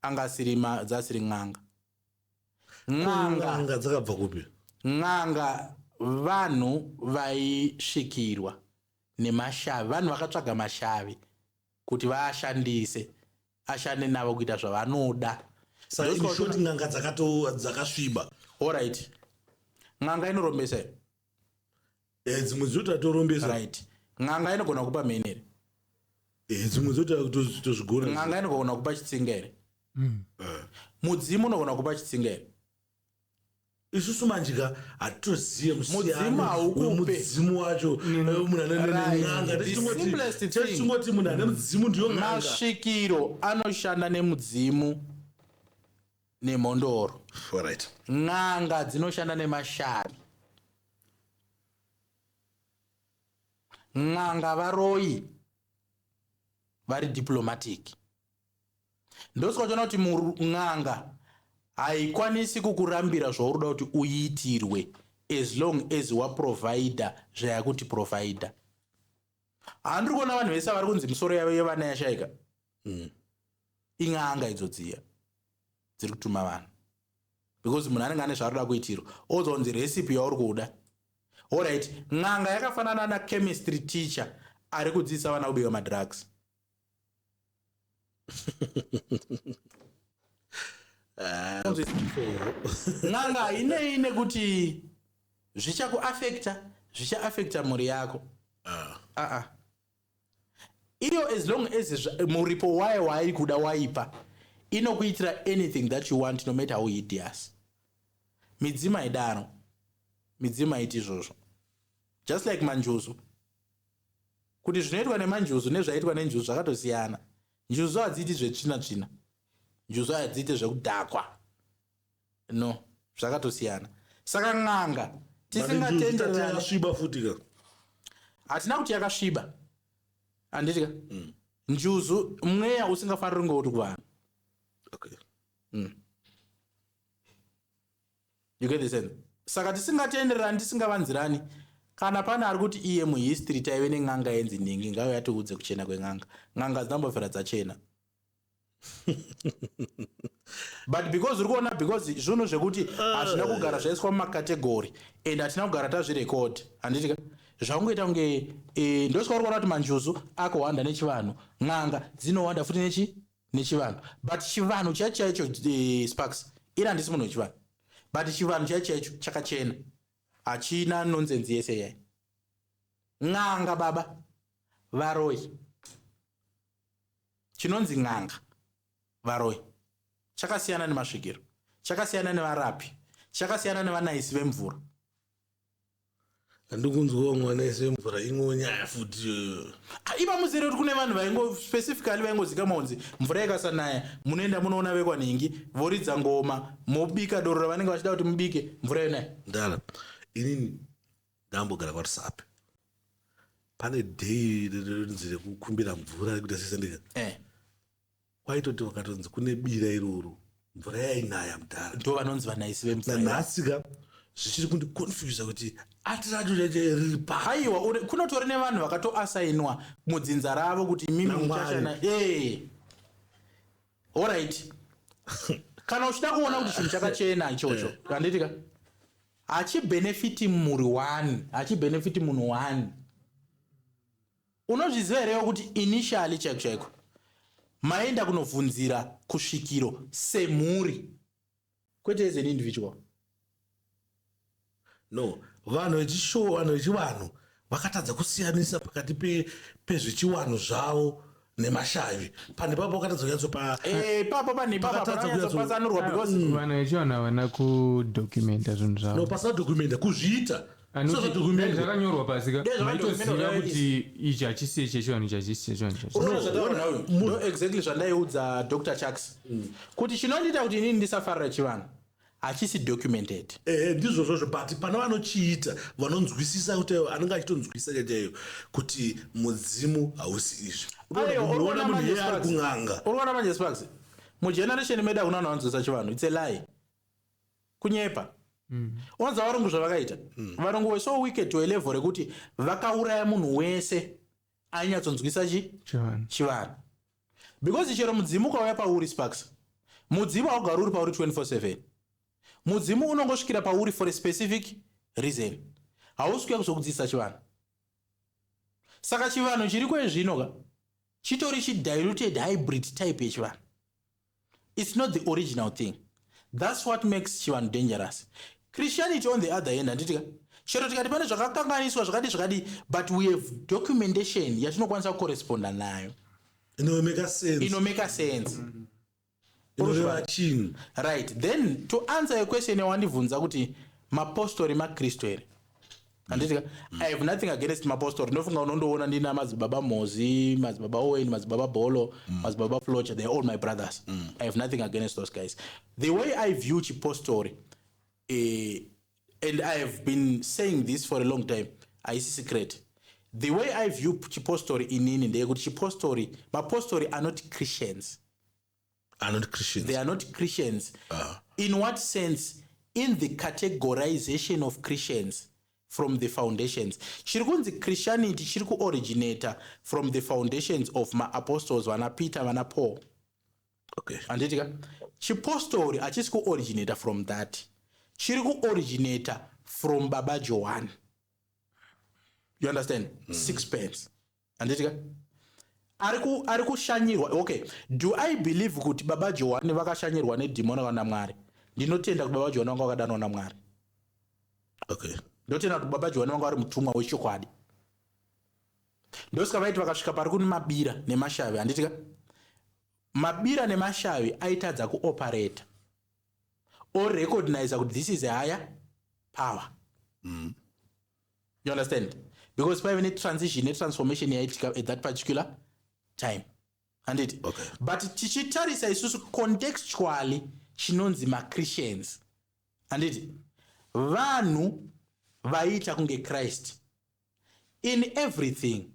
anga dzasiri n'anga. N'anga dzakabva kupi? N'anga vanhu vaisvikirwa nemashavi, vanhu vakatsvaga mashavi kuti vaashandise ashande navo kuita zvavanoda. Saka kuti n'anga dzakasviba. Alright, n'anga inorombesa here? Dzimwe dzotorombesa. Right, n'anga inogona kupa mheni here? Dzimwe dzotozvigona. N'anga inogona kupa chitsinga here? Mudzimu unogona kupa chitsinga here? Isusu manjika hatoziye musiyano wemudzimu wacho munhu anen'anga. Tichingoti munhu ane mudzimu ndiyo n'anga. Masvikiro anoshanda nemudzimu nemhondoro. Alright. N'anga dzinoshanda nemashavi. N'anga varoyi vari diplomatic. Ndosikochona kuti n'anga haikwanisi kukurambira zvauri kuda kuti uitirwe as long as waprovidha zvayakuti providha. Handiri kuona vanhu vese vari kunzi misoro yavo yevana yashaika. In'anga idzodziya dziri kutuma vanhu because munhu anenge ane zvaari kuda kuitirwa ozonzi recipe yauri kuda. Alright, n'anga yakafanana nachemistry teacher ari kudzidzisa vana kubika madrugs. N'anga ine kuti zvichaafekta mhuri yako. Iyo as long as muripo wayo wairi kuda waipa inokuitira anything that you want no matter how hideous. midzimu haidaro, midzimu haiti izvozvo. Just like manjuzu, kuti zvinoitwa nemanjuzu nezvaitwa nenjuzu zvakatosiyana. Njuzu hadziiti zvetsvina-tsvina, njuzu hadziiti zvekudhakwa, no, zvakatosiyana. Saka n'anga tisingatenderani, hatina kuti yakasviba, handitika. Njuzu mweya usingafaniri kunge uri kuvanhu. Okay. You get the sense? Saka tisingatenderani, tisingavanzirani, kana pana ari kuti iye muhistory taive nen'anga yenzi ningi, ngauye atiudze kuchena kweng'anga. N'anga dzinambofera dzachena. But because uri kuona, because zvinhu zvekuti hazvina kugara zvaiswa mumakategori and hatina kugara tazvirekodi, handitika. Zvaungoita kunge ndosika uri kuona kuti manjuzu akowanda nechivanhu, n'anga dzinowanda futi nechivanhu. But chivanhu chaicho Sparks, ina handisi munhu wechivanhu. But chivanhu chaicho chakachena, hachina nonsense yese yai. N'anga baba varoi, chinonzi n'anga varoi chakasiyana nemasvikiro, chakasiyana nevarapi, chakasiyana nevanaisi vemvura. Handikunzwa mwanaisi vemvura imwe nyaya futi. Ipa muzere kuti kune vanhu vaingo specifically vaingozika maunzi mvura ikasanaya munoenda munoona vekwanhingi voridza ngoma mobika doro ravanenge vachida kuti mubike mvura yonaya. Ndala inini ndambogara paRusape, pane day rinonzi rekukumbira mvura rekuti asisandika. Kwaitoti vakatonzi kune bira iroro mvura yainaya mudhara, ndo vanonzi vanaisi vemvura. Nanhasika zvichiri kundiconfuse kuti atirato riri paiwa kunotori nevanhu vakatoasainwa mudzinza ravo kuti imimi muchashana. Alright. Kana uchida kuona kuti chinhu chakachena ichocho, handitika, hachibenefiti muri 1, hachibenefiti munhu 1. Unozviziva here kuti initially chaiko maenda kunovhunzira kusvikiro semhuri, kwete as an individual. No, vanhu vechivanhu vakatadza kusiyanisa pakati pezvechivanhu zvavo nemashavi. Pane papo vakatadza kunyatsopa papo pane pasanurwa because vanhu vechivanhu havana kudocumenta zvinhu zvavo. No, pasina documenta kuzviita. Zvakanyorwa pasi maitoziva kuti ichi hachisiye chechivanhu, ichi hachisiye chechivanhu. No, exactly zvandaiudza Dr. Chucks kuti chinondiita kuti inini ndisafarira chivanhu hachisi documented. Ndizvo zvozvo, but pana vanochiita vanonzwisisa kuti anenge achitonzwisisa chaiyo kuti mudzimu hausi izvi. Unoona munhu iye ari kung'anga. Unoona manje Sparks, mugeneration medu hakuna vanhu vanonzwisisa chivanhu. It's a lie. Kunyepa. Wanza varungu zvavakaita. Varungu were so wicked to a level rekuti vakauraya munhu wese ainyatsonzwisisa chivanhu. Because chero mudzimu ukauya pauri Sparks, mudzimu haugari uri pauri 24/7. Mudzimu unongosvikira pauri for a specific reason. Hausikuya kuzokudzidzisa chivanhu. Saka chivanhu chiri kwezvino chitori diluted hybrid type yechivanhu. It's not the original thing. That's what makes chivanhu dangerous. Christianity on the other hand, handitika, chero tikati pane zvakakanganiswa zvakadi, but we have documentation yatinokwanisa kukorresponda nayo. Inomeka sense. Right. Then to answer your question yawandibvunza kuti mapostori makristu here, handitika, I have nothing against mapostori. Ndofunga unondoona ndina madzibaba Mozi, madzibaba Owen, madzibaba Bolo, madzibaba Flocha, they're all my brothers. I have nothing against those guys. The way I view chipostori, and I have been saying this for a long time, I see secret. The way I view chipostori inini ndeyekuti chipostori, mapostori are not Christians. Are not Christians. They are not Christians. In what sense? In the categorization of Christians from the foundations. Chirikunzi Christianity chiri originator from the foundations of my apostles, vana Peter, vana Paul. Okay. Anditika, chipostori hachisi originator from that. Chiri originator from Baba Joan. You understand? Sixpence. Anditika? Ari kushanyirwa. Okay, do I believe kuti Baba Joan vakashanyirwa nedhimoni kana Mwari? Ndinotenda kuti Baba Joan vanga vakadanwa naMwari. Okay. Ndotenda kuti Baba Joan vanga vari mutumwa wechokwadi. Ndosika vaiti vakasvika pari kuni mabira nemashavi, handitika? Mabira nemashavi aitadza kuoperate. or recognize that this is a higher power. You understand? Because by any transition, a transformation at that particular time. And it. Okay. But tichitarisa is contextually chinonzi ma Christians. And it. Vanhu vaita kunge Christ. In everything.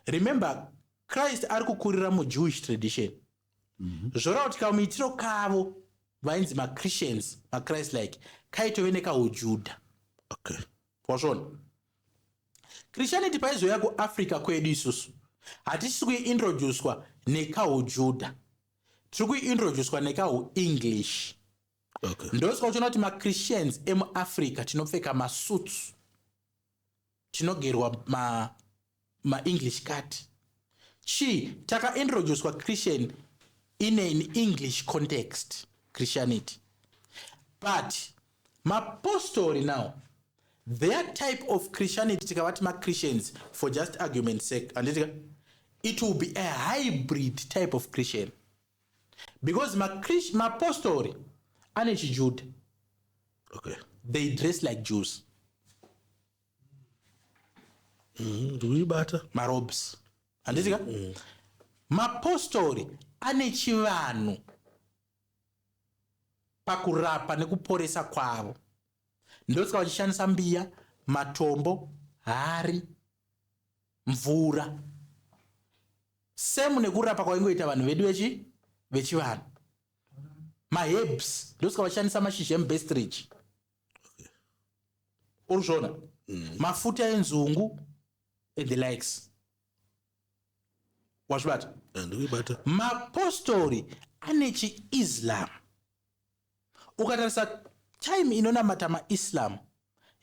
Remember, Christ ari kukurira mu Jewish tradition. Zvora kuti kamuitiro kavo vainzi ma Christians, ma Christ like, kaitoveneka uJudha. Okay. Wazvona. Christianity paizoya kuAfrica kwedu isusu. Hatisi kuintroducedwa nekaujudha. Tiri kuintroducedwa nekauEnglish. Okay. Ndosika uchiona kuti ma-Christians emuAfrica tinopfeka masuits. Tinogerwa ma-English cut. Taka-introducedwa Christian in an English context. Christianity. But ma-apostle now, their type of Christianity, Christians, for just argument's sake, and it will be a hybrid type of Christian. Because my apostle, and Jude, okay, they dress like Jews. Do we better? My robes. And my apostle, and chivanu, pakurapa nekuporesa kwavo. Ndosika vachishandisa mbiya, matombo, hari, mvura. Same nekurapa kwaingoita vanhu vedu vechivanhu. Maherbs, ndosika vachishandisa mashizha emubestrich. Uruzvona? Mafuta enzungu and the likes. Wazvibata? Ndikubata. Mapostori ane chi-Islam. Ukatarisa time inonamata ma-Islam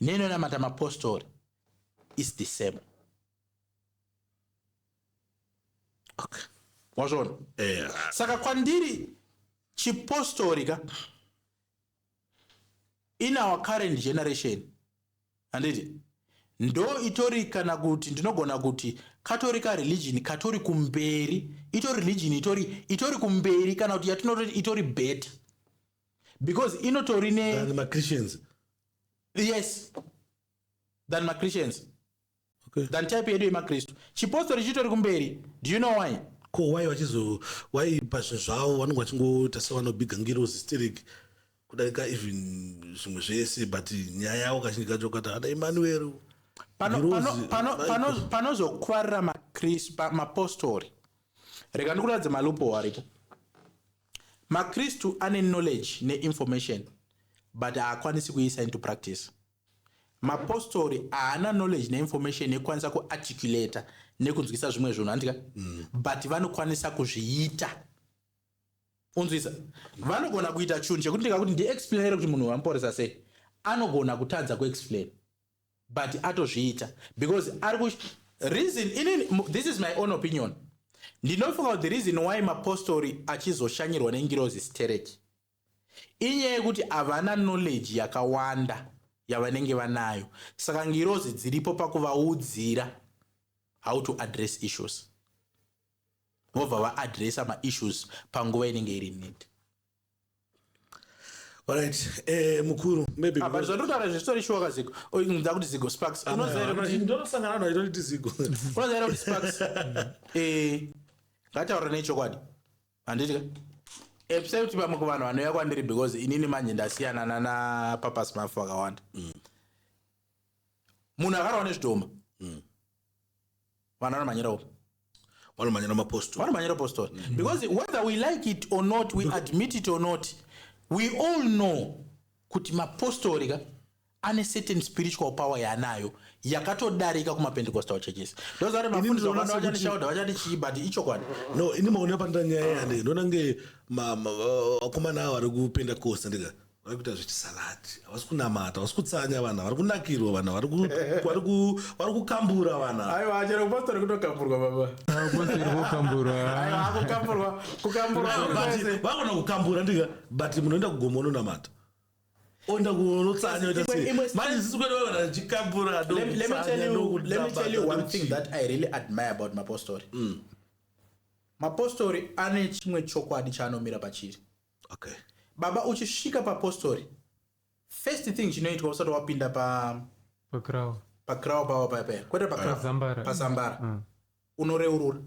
neinonamata ma-apostori is the same. Okay. Wazvona? Saka kwandiri chipostorika in our current generation, anditi ndo itori kana kuti ndinogona kuti Catholic religion katori kumberi, itori religion itori kumberi kana kuti yatinoti itori better. Because inotori and my Christians. Yes. Than my Christians. Okay. Than type yedu ima Kristu. Chipostori chitori kumberi. Do you know why? Why passion zvavo vanonga vachingota sevanobiga ngirozi hysteric kudarika even zvimwe zvese but nyaya yavo kazhinji kacho kati ada Emmanuel panozokwarira mapostori. Rega ndikuratidze malupo aripo. MaKristu ane knowledge ne-information but haakwanisi kuisa into practice. Mapostori haana knowledge ne-information yekukwanisa kuarticulata nekunzwisa zvimwe zvinhu handika but vanokwanisa kuzviita. Unzwisa? Vanogona kuita chinhu chekuti ndikakuti ndi-explainere kuti munhu wamuporesa sei, anogona kutadza kuexplain but atozviita because reason this is my own opinion. Ndinofunga kuti the reason why mapostori achizoshanyirwa neNgirozi stereki inyaya yekuti havana knowledge yakawanda yavanenge vanayo, saka Ngirozi dziripo pakuvaudzira how to address issues. Vobva vaadresa ma-issues panguva inenge iri need. Alright, mukuru maybe but zvandotara zvistori shuwa kaziko nda kuti zigo sparks unozaira kuti ndosangana nayo itoti zigo unozaira kuti sparks ngataura nechokwadi handiti ka episode kuti pamwe kuvanhu vanouya kwandiri because inini manje ndasiyana nana papas mafu akawanda. Munhu akarwa nezvidhoma vanhu vanomanyira upo vanomanyira mapostori because whether we like it or not, we admit it or not, we all know kuti mapostori ka ane certain spiritual power yanayo yakatodarika kuma-Pentecostal churches. Those are mafundiswa kana vachanishaudha vachati chii but ichokwadi. No, ini maona pandira nyaya yane ndona nge vakomana ava vari kuPentecost ndika vari kuita zvechisalati, havasi kunamata, havasi kutsanya vana, vari kunakirwa vana, vari kukambura vana. Aiwa, achero kupostori kutokamburwa baba. Apostori vokambura. Aiwa, kukambura. Vagona kukambura ndika but munoenda kugomo unonamata. Onda kunotsanya uita sei. Manje sisi kwenda vana vachikambura. Let me tell you one thing that I really admire about mapostori. Mapostori ane chimwe chokwadi chaanomira pachiri. Okay. baba uchisvika papostori, first thing chinoitwa usati wapinda pakrawo pavo paya kwete pasambara unoreurura.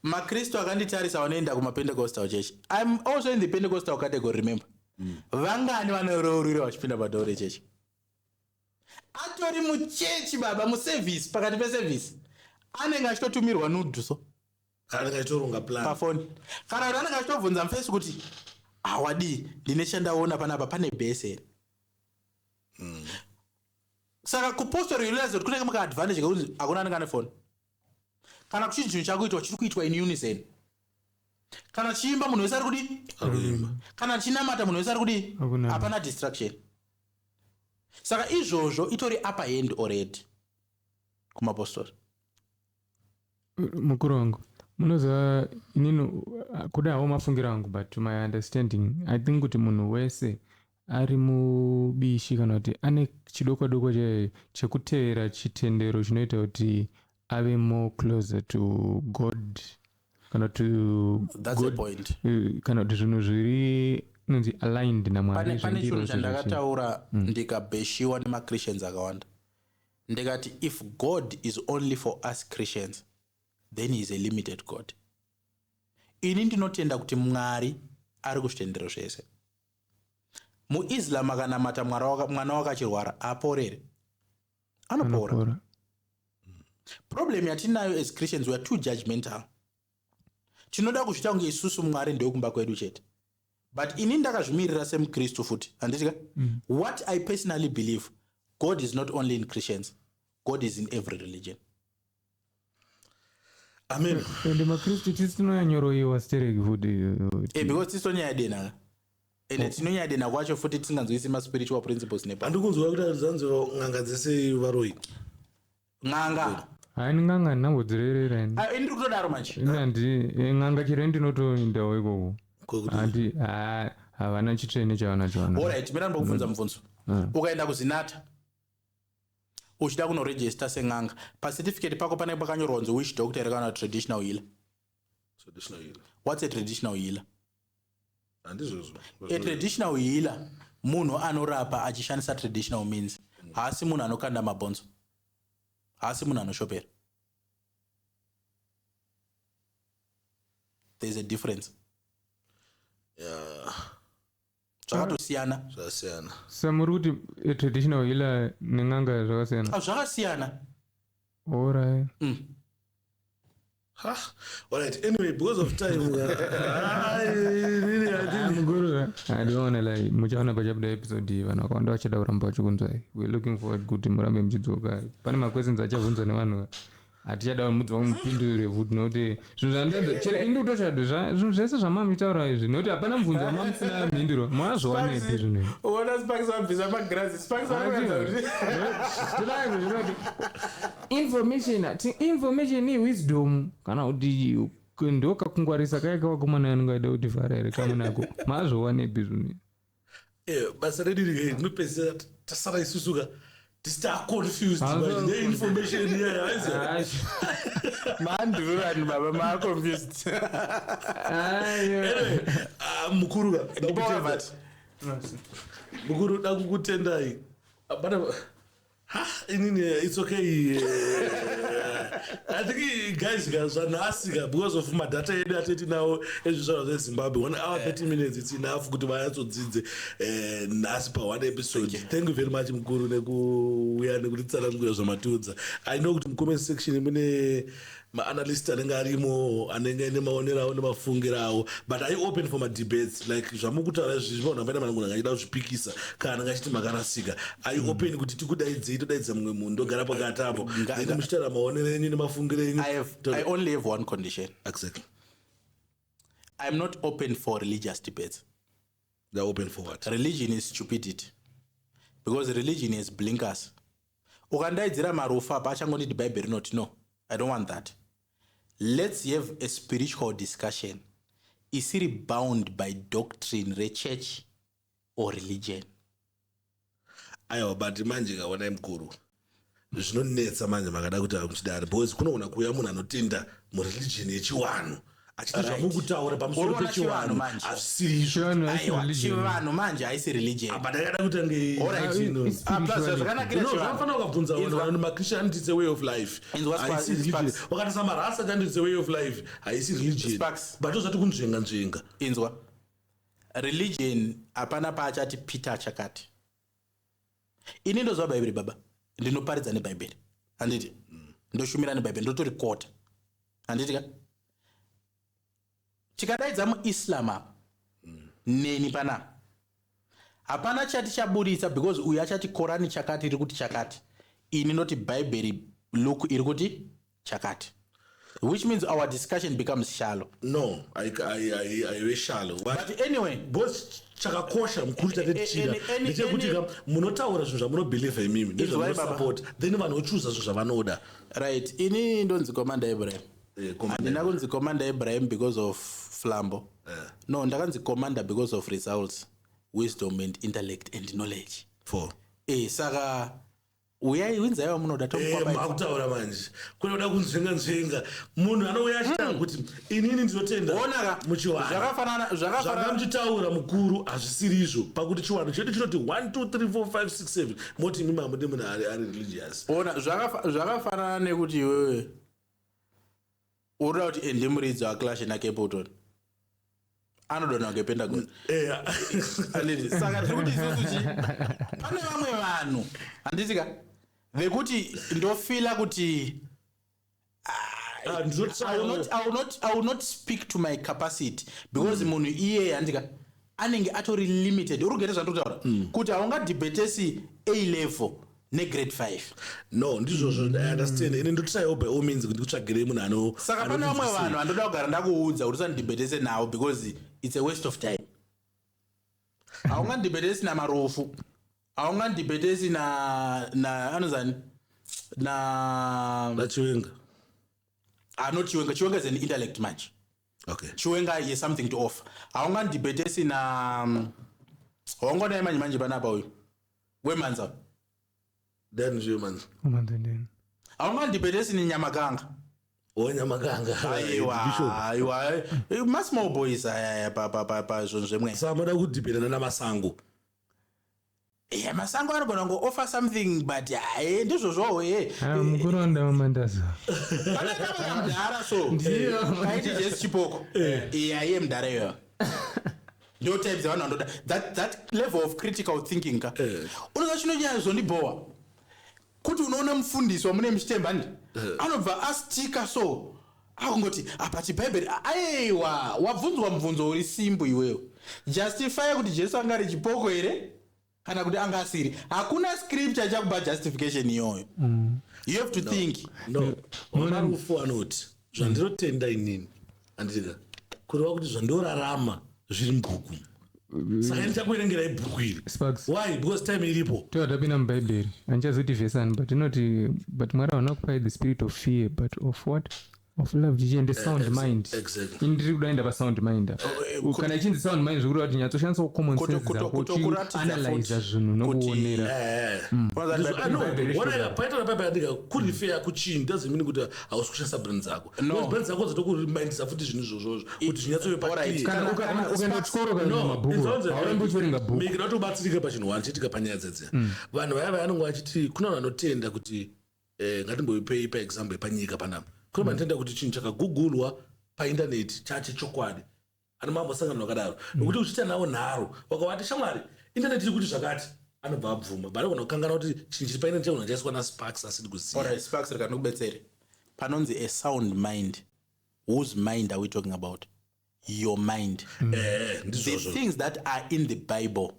Makristu akanditarisa vanoenda kumaPentecostal church. I'm also in the Pentecostal category, remember. Vangani vanoreurira vachipinda padore church. Atori muchechi baba muservice pakati peservice. Anenge achitotumirwa nuduso. Anenge achitoronga plan. Pafoni. Kana kuti anenge achitovhunza mufesi kuti awadi ndine chandaona panapa pane bese. Saka kupostori realize kuti kunenge maka advantage kuti akuna anenge ane phone. Kana kuchiti chinhu chakuitwa chiri kuitwa in unison. Kana chiimba munhu wese ari kudi? Kana chinamata munhu wese ari kudi? Hapana distraction. Saka izvozvo itori upper hand already kumapostori. Mukuru wangu munoziva inini kudawo mafungiro angu, but to my understanding I think kuti munhu wese ari mubishi kana kuti ane chidoko chekutevera chitendero chinoita kuti ave more closer to God kana to that's God, the point. kana kuti zvinhu zviri nonzi aligned naMwari. Pane chinhu chandakataura ndikabheshiwa nemachristians akawanda ndikati if God is only for us Christians then he is a limited God. Ini ndinotenda kuti Mwari ari kuzvitendero zvese. MuIslam akanamata mwana wakachirwara aporere, anopora. Problem yatinayo as Christians, we are too judgmental. Tinoda kuzvita kunge isusu Mwari ndewekumba kwedu chete. But ini ndakazvimirira semuKristu futi handitika. What I personally believe, God is not only in Christians, God is in every religion. Amen. Ende maKristu tisinonyanyoroiwa stereki futi. Because tisonyadena. Ende tinonyadena kwacho futi tisinganzwisi ma-spiritual principles nepa. Andikunzwa kuti zanzo nganga dzese varoi. Nganga. Hayi nganga nambodzererera ini. Ndiri kutodaro manje. Nganga chire ndinotoindawo ikoko. Andi havana chitrene chavanacho. Alright, mina ndokubvunza mubvunzo. Ukaenda kuzinata uchida kunoregister seng'anga, pacertificate pako pane pakanyorwa kunzi which doctor kana traditional healer. What's a traditional healer? A traditional healer munhu anorapa achishandisa traditional means. Haasi munhu anokanda mabhonzo, haasi munhu anoshopera. There's a difference. Zvakatosiyana. Zvasiyana. Samuri kuti traditional healer neng'anga zvakasiyana. Zvakasiyana. Alright. Alright, anyway, because of time, I don't want to lie. Muchaona pachapita episode vanhu vakawanda vachada kuramba vachikunzwai. We're looking forward kuti murambe muchidzoka. Pane ma-questions achabvunzwa nevanhu hatichada mudzi wamupindure futi nokuti zvinhu zvandaza chero indi kutoshadwa zvinhu zvese zvamamitaura izvi nokuti hapana mubvunzo wamamusina mhinduro mwazvowanepi zvinhu Uona Sparks wabvisa magirazi. Sparks information wisdom kana kuti ndokakungwarisa kaya kawakomana anongaida kuti farere kamunako mazvowanepi zvinhu. Basa redu rinopedzisa tasara isusuka tisita confused by the information here. Mandurani baba ma confused. Anyway, mukuru mukuru dakukutendai. But inini it's okay. I think guys vanasika because of my data yedu ateti nawo ezvisvaro zveZimbabwe 1 hour 30 minutes it's enough kuti vayatsodzidze nhasi pa1 episode. Thank you very much mukuru nekuuya nekutitsanangura zvamatiudza. I know kuti mucomment section mune ma-analyst anenge arimo anenge ane maonero awo nemafungiro awo, but I open for my debates like zvamukutaura izvi vanhu vambaina manhu angachida kuzvipikisa kana anenge achiti makarasika. I open kuti tikudaidzei todaidza mumwe munhu ndogara pakati apo then muchitaura maonero enyu nemafungiro enyu. I only have one condition. Exactly. I'm not open for religious debates. They're open for what? Religion is stupidity. Because religion is blinkers. Ukandaidzira marufa apa achangonditi Bible not. No, I don't want that. Let's have a spiritual discussion. Is it bound by doctrine, church, or religion? Aiwa, but manje kaona mukuru zvinonetsa manje makada kuti muchidari because kunoona kuuya munhu anotenda mureligion yechiwanhu achiti zvamukutaura pamusoro pechivanhu hazvisiri chivanhu manje haisi religion but akada kutange zvafanira ukabvunza vanhu maChristian it's a way of life haisi religion wakati samarasa chandi it's a way of life haisi religion but ozati kunzvenga inzwa religion hapana paachati Peter chakati ini ndozva bhaibheri baba ndinoparidza nebhaibheri handiti ndoshumira nebhaibheri ndotorikota handiti ka chikadaidza muislam apa neni pana hapana chati chaburitsa because uyu achati korani chakati iri kuti chakati ini noti bhaibheri luku iri kuti chakati which means our discussion becomes shallow. No, I shallow. But anyway, both chakakosha mukuru tatetichira ndechekuti munotaura zvinhu zvamunobhelieve imimi ndezvamunosupport then vanhu vochuza zvinhu zvavanoda. Right, ini ndonzi Commander Ibrahim. Handina kunzi Commander Ibrahim because of flambo. No, ndakanzi Commander because of results, wisdom and intellect and knowledge. For saka uyai winzaiwa munoda makutaura manje kunoda kunzvenga munhu anouya achitaura kuti inini ndinotenda muchiwanhu zvakamutitaura mukuru hazvisiri izvo pakuti chiwanhu chedu chinoti 1 2 3 4 5 6 7 moti imi mamude munhu ari religious. Ona zvakafanana nekuti iwewe urikuda kuti endemuridzi waClash naCapleton anodonha ngepentagon. Saka tiri kuti isusu pane vamwe vanhu handitika vekuti ndofila kuti I will not speak to my capacity because munhu iye handika anenge atori limited. Urugete zvandokutaura kuti haungadebhetesi A level negrade 5. No, ndizvozvo I understand. Ine ndotsvayo by all means kuti kutsvagire munhu ano. Saka pane vamwe vanhu vandoda kugara ndakuudza kuti usandibhetese nawo because it's a waste of time. Haungandibhetesi namarofu, haungandibhetesi na anozani na chiwenga. Not chiwenga. Chiwenga is an intellect match. Okay. Chiwenga is something to offer. Haungandibhetesi na haungona manje panapa uyu wemanza. Then humans. Haungandibhetesi ni Nyamakanga. Nyamaganga. Aiwa masmall boys pa zvinhu zvemwe. Samoda kudhibhirana namasango. Masango anogona offer something but ndizvozvo mukuru wandamandaza mudhara so kaiti Jesi Chipoko iye mudhara iyoyo ndo type dzavanhu vandoda that level of critical thinking ka unoza chinonyanya zvondibhowa kuti unoona mufundiswa mune muchitembani anobva astika so akungoti apa chibhaibheri aiwa wabvunzwa mubvunzo uri simbu iwewe justify kuti Jesu anga ari chipoko here kana kuti anga asiri. Hakuna scripture chakupa justification iyoyo. You have to think. No. Ufu anoti zvandinotenda inini anditika kureva kuti zvandorarama zviri mubhuku saka ndichakuerengera ibhuku iri. Why? Because time iripo totapinda mubhaibheri handichazoti vesani but inoti but Mwari havana kupai the spirit of fear but of what? Of love and sound mind. Exactly. Indiri kudaenda pa sound mind. Kana ichinzi sound mind zvikuti kuti nyatsoshandisa common sense kuti analyze zvinhu nokuonera. Paita baba yadika kuri fair kuchinji doesn't mean kuti hausikushandisa brain dzako. Brain dzako dzatokurimind futi zvinhu izvozvo kuti zvinyatsove pakati. Kana ukaenda chikoro kana mabhuku haurambi uchiverenga bhuku. Meek ndatobatsirika pachinhu wanichitika panyaya dzedze. Vanhu vaya vanonge vachiti kuna vanhu vanotenda kuti ngatimboipei pa example panyika panapa. Kuma ndenda kuti chinhu chakagugulwa painternet chache chokwadi ana mambo sangana wakadaro nokuti uchita nawo nharo wakawati shamwari internet iri kuti zvakati anobva abvuma bari kana kukangana kuti chinhu chiri painternet chaunachaswa na Sparks asidi kuziva. Alright, Sparks rikanokubetsere panonzi a sound mind. Whose mind are we talking about? Your mind. The things that are in the Bible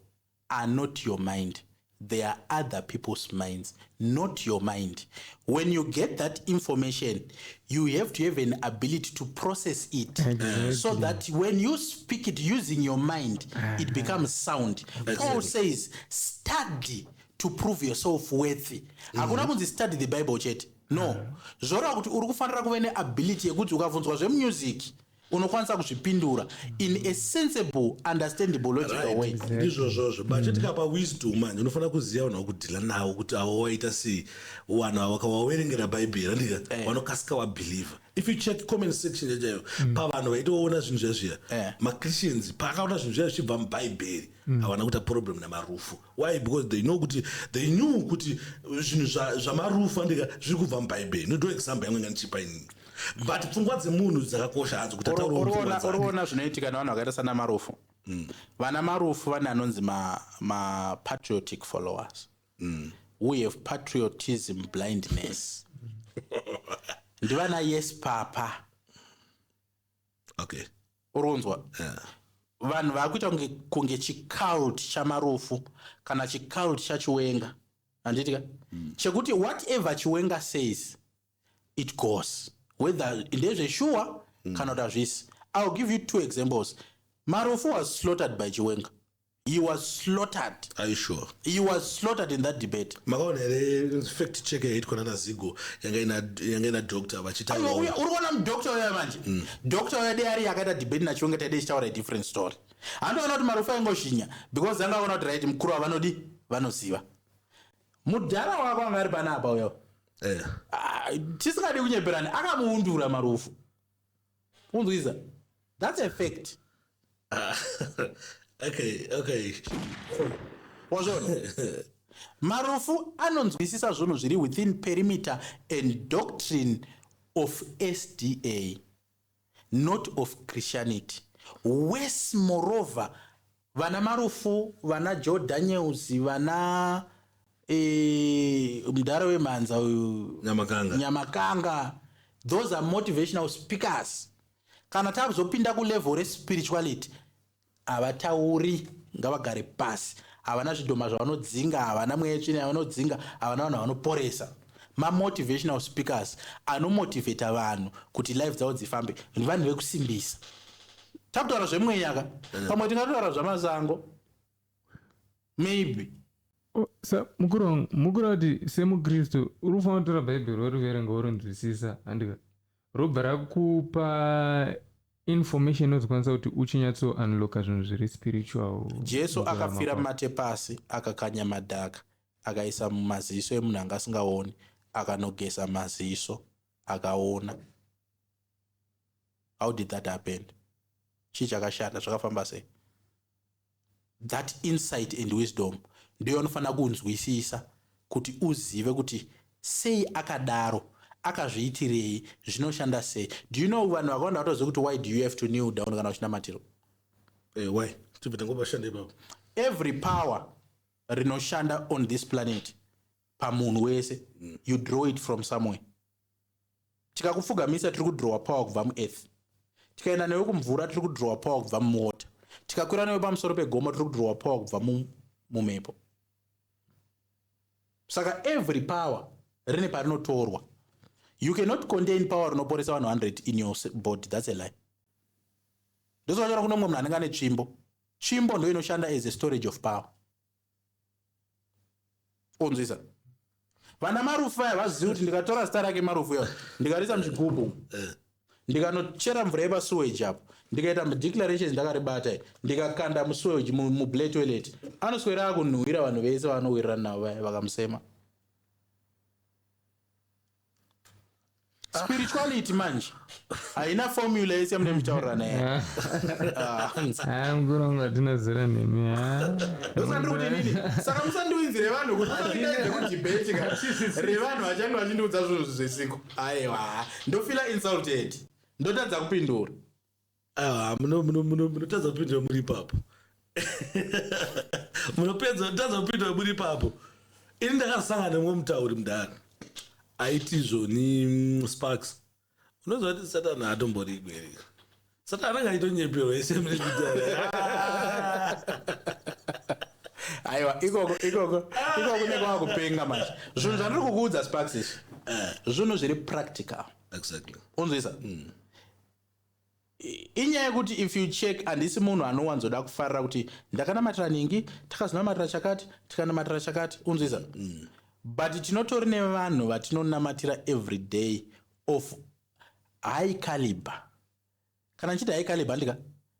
are not your mind. They are other people's minds, not your mind. When you get that information, you have to have an ability to process it so that when you speak it using your mind, it becomes sound. Paul says, study to prove yourself worthy. Hakuna kunzi study the Bible chet. No. Zvoreva kuti uri kufanira kuva neability yekuti ukabvunzwa zvemusic unokwanisa kuzvipindura in a sensible understandable logical way. Ndizvo zvozvo but tikapa wisdom manje unofanira kuziva vanhu vakudhila nawo kuti avo waita sei vanhu wakawaverengera bhaibheri andika vanokasika wabhilivha. If you check comment section yajayo pavanhu vaitoona zvinhu zvazviya machristians paakaona zvinhu zvaya zvichibva mubhaibheri havana kuita problem namarufu. Why? Because they knew kuti zvinhu zvamarufu andika zviri kubva mubhaibheri. Nodo example yangu nganichipa inini but pfungwa dzemunhu dzakakosha hadzo kuti atauriona zvinoitika navanhu vakaita sana marufu. Vana marufu vane anonzi patriotic followers. We have patriotism blindness. Ndivana yes papa. Okay. Uronzwa. Vanhu vakuita kunge chicult chamarufu kana chicult chachiwenga. Anditika? Chekuti whatever chiwenga says it goes. Whether ndezve sure kana zvisi. I'll give you 2 examples. Marufu was slaughtered by chiwenga. He was slaughtered. Are you sure? He was slaughtered in that debate. Makaona fact check yaitwa na Zigo yanga ina doctor vachita. Uruona mdoctor uya manje. Doctor uya diari yakaita debate na chiwenga tade chitaura different story. Andoona kuti marufu angoshinya because anga ona kuti right mkuru vanodi vanoziva. Mudhara wako anga ari panapa uyo. Tisikadi kunyeperana akamuundura marufu. Unzwiza. That's a fact. Okay. Wazona. Marufu anonzwisisa zvinhu zviri within perimeter and doctrine of SDA, not of Christianity. Worse, moreover, vana marufu, vana Joe Daniels, vana mdara wemanza Nyamakanga. Those are motivational speakers. Kana tabzopinda ku level re spirituality avatauri ngavagare pasi. Havana zvidhoma zvavanodzinga, havana mweya tsvene yavanodzinga, havana vanhu vanoporesa. Motivational speakers anomotivate vanhu kuti life dzavo dzifambe. Ni vanhu vekusimbisa. Tabutaura zvemweya ka? Pamwe tingataura zvamasango. Maybe. Sa mukuru kuti semukristu urufanira kutora bhaibheri woriverenga worinzwisisa andika robhara kupa information ozikwanisa kuti uchinyatso unlocka zvinhu zviri spiritual. Jesu akafira mate pasi akakanya madhaka akaisa mumaziso emunhu anga asingaoni akanogesa maziso akaona. How did that happen? Chii chakashanda zvakafamba sei? That insight and wisdom ndiyo unofanira kunzwisisa kuti uzive kuti sei akadaro akazviitirei zvinoshanda sei. Do you know vanhu vakawanda vatoziva kuti why do you have to kneel down kana uchinamatiro? Why? Tibvetangobashanda ipapo. Every power rinoshanda on this planet pamunhu wese you draw it from somewhere. Tikakufugamisa tiri kudrowa power kubva muearth. Tikaenda newe kumvura tiri kudrowa power kubva muwater. Tikakwira newe pamusoro pegoma tiri kudrowa power kubva mumhepo. Saka every power rine parinotorwa. You cannot contain power rinoporesa vanhu 100 in your body. That's a lie. Ndosaka kuna mumwe munhu anenge ane tsvimbo. Tsvimbo ndio inoshanda as a storage of power. Onzwisa. Vana marufu vaya vaziva kuti ndikatora zita rake marufu yo ndikarisa muchigubhu ndikanochera mvura yepasewage apo ndikaita declarations ndakaribata ndikakanda musewage mublade toilet anoswera akunhuhwira vanhu vese vanowirira navo vaya vakamusema. Spirituality manje haina formula yese mune mutaurira naye. Mukuronga tinozera nemi. Ndosandiri kuti nini? Saka musandiwinzire vanhu kuti ndaende kudebate ka. Revanhu vachange vachindiudza zvinhu zvesiku. Aiwa, ndofila insulted. Ndotadza kupindura. Munotadza kupindura muri ipapo. Munotadza kupindura muri ipapo. Ini ndakasangana nemumwe mutauri mudhara. Aiti zvoni Sparks. Unoziva kuti Satani hatombori igwereka. Satani anga aitonyepero ese mune zvitara. Aiwa, ikoko nekwa kupenga manje. Zvinhu zvandiri kukuudza Sparks izvi. Zvinhu zviri practical. Exactly. Unzwisa? Inyaya yekuti if you check handisi munhu anowanzoda kufarira kuti ndakanamatira ningi, takazinamatira chakati, tikanamatira chakati. Unzwisa? But tinotori nevanhu vatinonamatira every day of high caliber kana nchiti haikale bandika.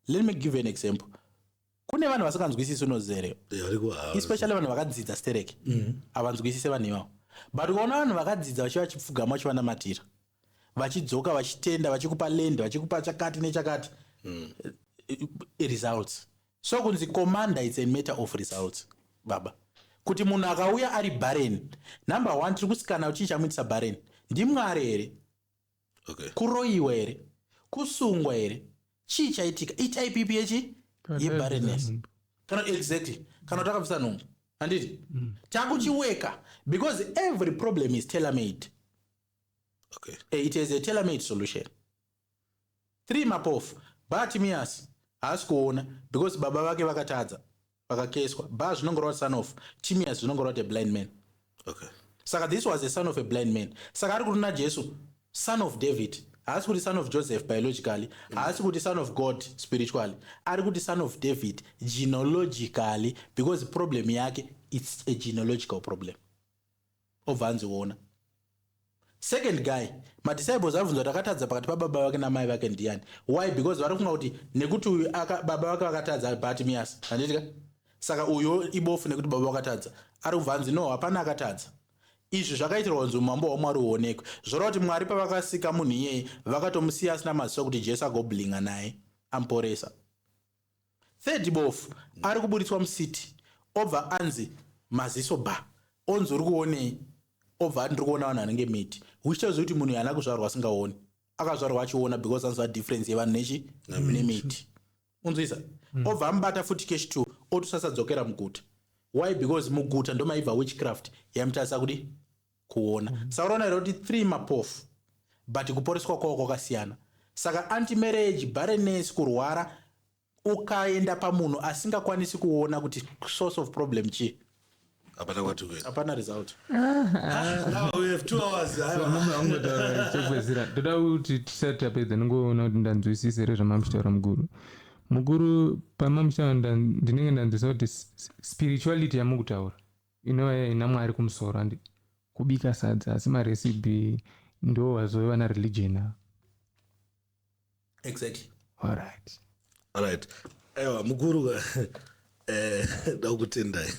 Let me give you an example. Kune vanhu vasinganzwisisi unozere, especially vanhu vakadzidza stereke havanzwisise vanhu ivavo, but ukaona vanhu vakadzidza vachiva vachipfugama vachivanamatira vachidzoka vachitenda vachikupa land vachikupa chakati nechakati results. So kunzi commander, it's a matter of results baba. Kuti munhu akauya ari barren, number 1 tiri kusikana uchii chamutisa barren ndimwari here, kuroyiwa here, kusungwa here, chii chaitika, itype yechi yebarrenness kana exactly kana takabvisa nhungu handiti takuchiweka because every problem is tailor-made. It is a tailor-made solution. 3 mapofu Bartimaeus haasi kuona because baba vake vakatadza vakakeswa. Bar zvinongoreva son of Timaeus zvinongoreva a blind man. Saka this was a son of a blind man. Saka ari kuti naJesu son of David, haasi kuti son of Joseph biologically, haasi kuti son of God spiritually, ari kuti son of David genealogically, because problem yake it's a genealogical problem. Obvanziona. Second guy, madisciples avunzwa takatadza pakati pababa vake namai vake ndiani. Why? Because vari kufunga kuti nekuti uyu baba vake vakatadza Bartimaeus handitika, saka uyo ibofu nekuti baba vakatadza. Ari kubvanzi no, hapana akatadza. Izvi zvakaitirwa kunzi umambo hwaMwari huonekwe. Zvoreva kuti Mwari pavakasika munhu iyeye vakatomusiya asina maziso kuti Jesu agoblinga naye amuporesa. Third bofu ari kuburitswa musiti, obva anzi maziso ba onzi uri kuonei, obva ndiri kuona vanhu vanenge miti, which tells kuti munhu haana kuzvarwa asingaoni, akazvarwa achiona because anzwa difference yevanhu nechi nemiti. Unzwisa? Obva amubata futi cash 2 otusasadzokera muguta. Why? Because muguta ndomaibva witchcraft yamutarisa kuti kuona. Saka unoona here kuti 3 mapofu but kuporeswa kwawo kwakasiyana. Saka anti-marriage, barrenness, kurwara ukaenda pamunhu asingakwanisi kuona kuti source of problem chii, hapana result. Now we have 2 hours. Toda kuti tisati tapedza ndingoona kuti ndanzwisisa here zvamamuchitaura mukuru pamamuchitaura ndinenge ndanzwisa kuti spirituality yamukutaura inova ina Mwari kumusoro andi kubika sadza asi marecipe ndo wazova na religion. Exactly. Alright. Ewa mukuru ndakutendai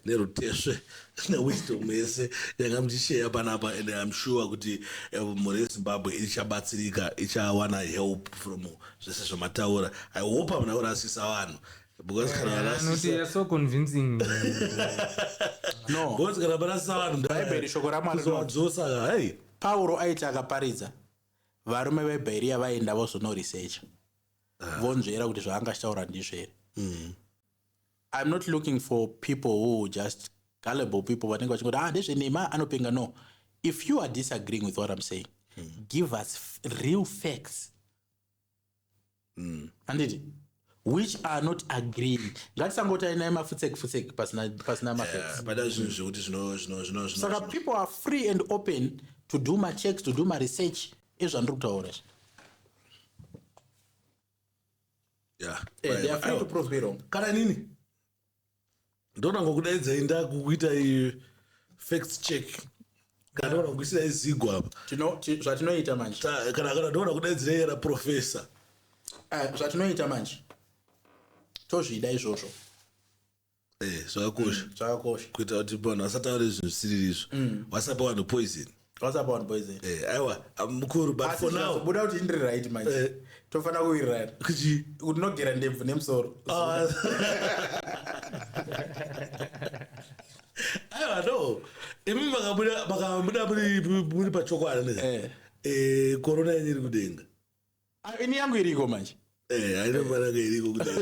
nerutesve newisdom yese yangamutisheya panapa, and I'm sure kuti mhuri yeZimbabwe ichabatsirika, ichawana help from zvese zvamataura. I hope hamuna kurasisa vanhu because kana varasisa you're so convincing. No, because kana varasisa vanhu Bible shoko raMwari ndozodzosa. Hai, Pauro aiti akaparidza varume veBheria vaenda vozonoresearcha vonzvera kuti zvaangachitaura ndizvo here. I'm not looking for people who just gullible people vanenge vachingoti ndezvenema anopenga. No, if you are disagreeing with what I'm saying, give us real facts anditi which are not agreeing. Ngatisangoti ainai mafutseki pasina mafacts. pada zvinhu zvekuti zvino Saka people are free and open to do my checks, to do my research. Ezvandiri kutaura. They are free to prove me wrong. Kana nini ndona ngokudaidzai ndakukuita facts check kana ndona kuisira izigwa apa Zvatinoita manje. kana ndona kudaidzai era professor Zvatinoita manje tozvida izvozvo. zvakakosha kuita kuti vanhu vasataure zvinhu zvisiri izvo, wasapa vanhu poison. Aiwa mukuru, but for now buda kuti indiri right manje tofanira kuwirirana kuti unogera ndebvu nemusoro. aiwa no, imi makabuda muri pachokwadi korona yenyu iri kudenga. Ini yangu iriko manje. Ainombananga iriko kudenga.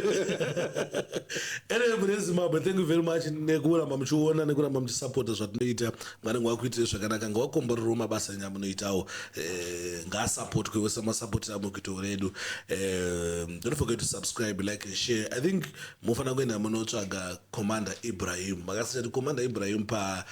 Anyway, muri Zimbabwe, thank you very much nekuramba muchiona nekuramba muchisapota zvatinoita. Mwari ngakuitire zvakanaka, ngawakomborerawo mabasa enyu amunoitawo, ngaasapotwewo samasapotera mukuito redu. Don't forget to subscribe, like and share. I think mufanira kuenda munotsvaga Commander Ibrahim. Makasati Commander Ibrahim pa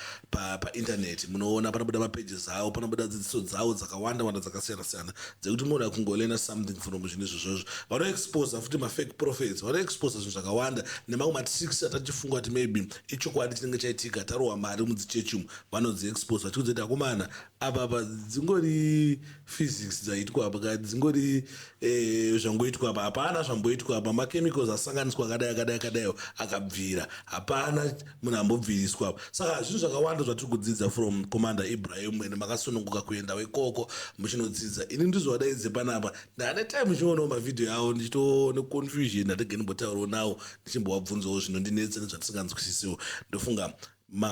internet munoona panobuda mapages awo, panobuda dzidziso dzawo dzakawanda dzakasiyana siyana dzekuti munoda kungolena something from zvinhu izvozvo. varoexposa futi mafake prophets, varoexposa zvinhu zvakawanda nemamwe matricks atachifunga kuti maybe ichokwadi chinenge chaitika tarohwa mari mudzichechi umu vanodziexposa vachikudzoti akomana apa dzingori physics dzaitwa apa dzingori zvangoitwa apa hapana zvamboitwa apa machemicals asanganiswa akadai akabvira hapana munhu ambobviriswa apa. Saka zvinhu zvakawanda zvatiri kudzidza from commander Ibrahim ende makasununguka kuenda wekoko muchinodzidza. Ini ndizovadaidze panapa ndane time ndichionawo mavhidhiyo yavo ndichitoone confusion ndatigeni mbotaurawo nawo ndichimbovabvunzawo zvinondinetsa nezvandisinganzwisisiwo. Ndofunga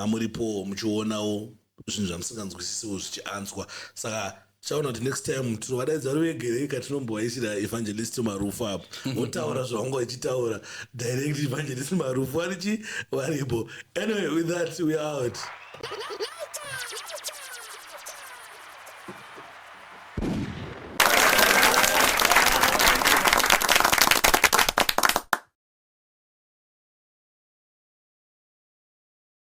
muripo muchionawo zvinhu zvamusinganzwisisiwo zvichianzwa. Saka chaona kuti next time tinovadaidza vari vegereka tinombovaisira evangelist Marufu apo votaura zvavanga vachitaura direct evangelist Marufu varipo. Anyway, with that we are out.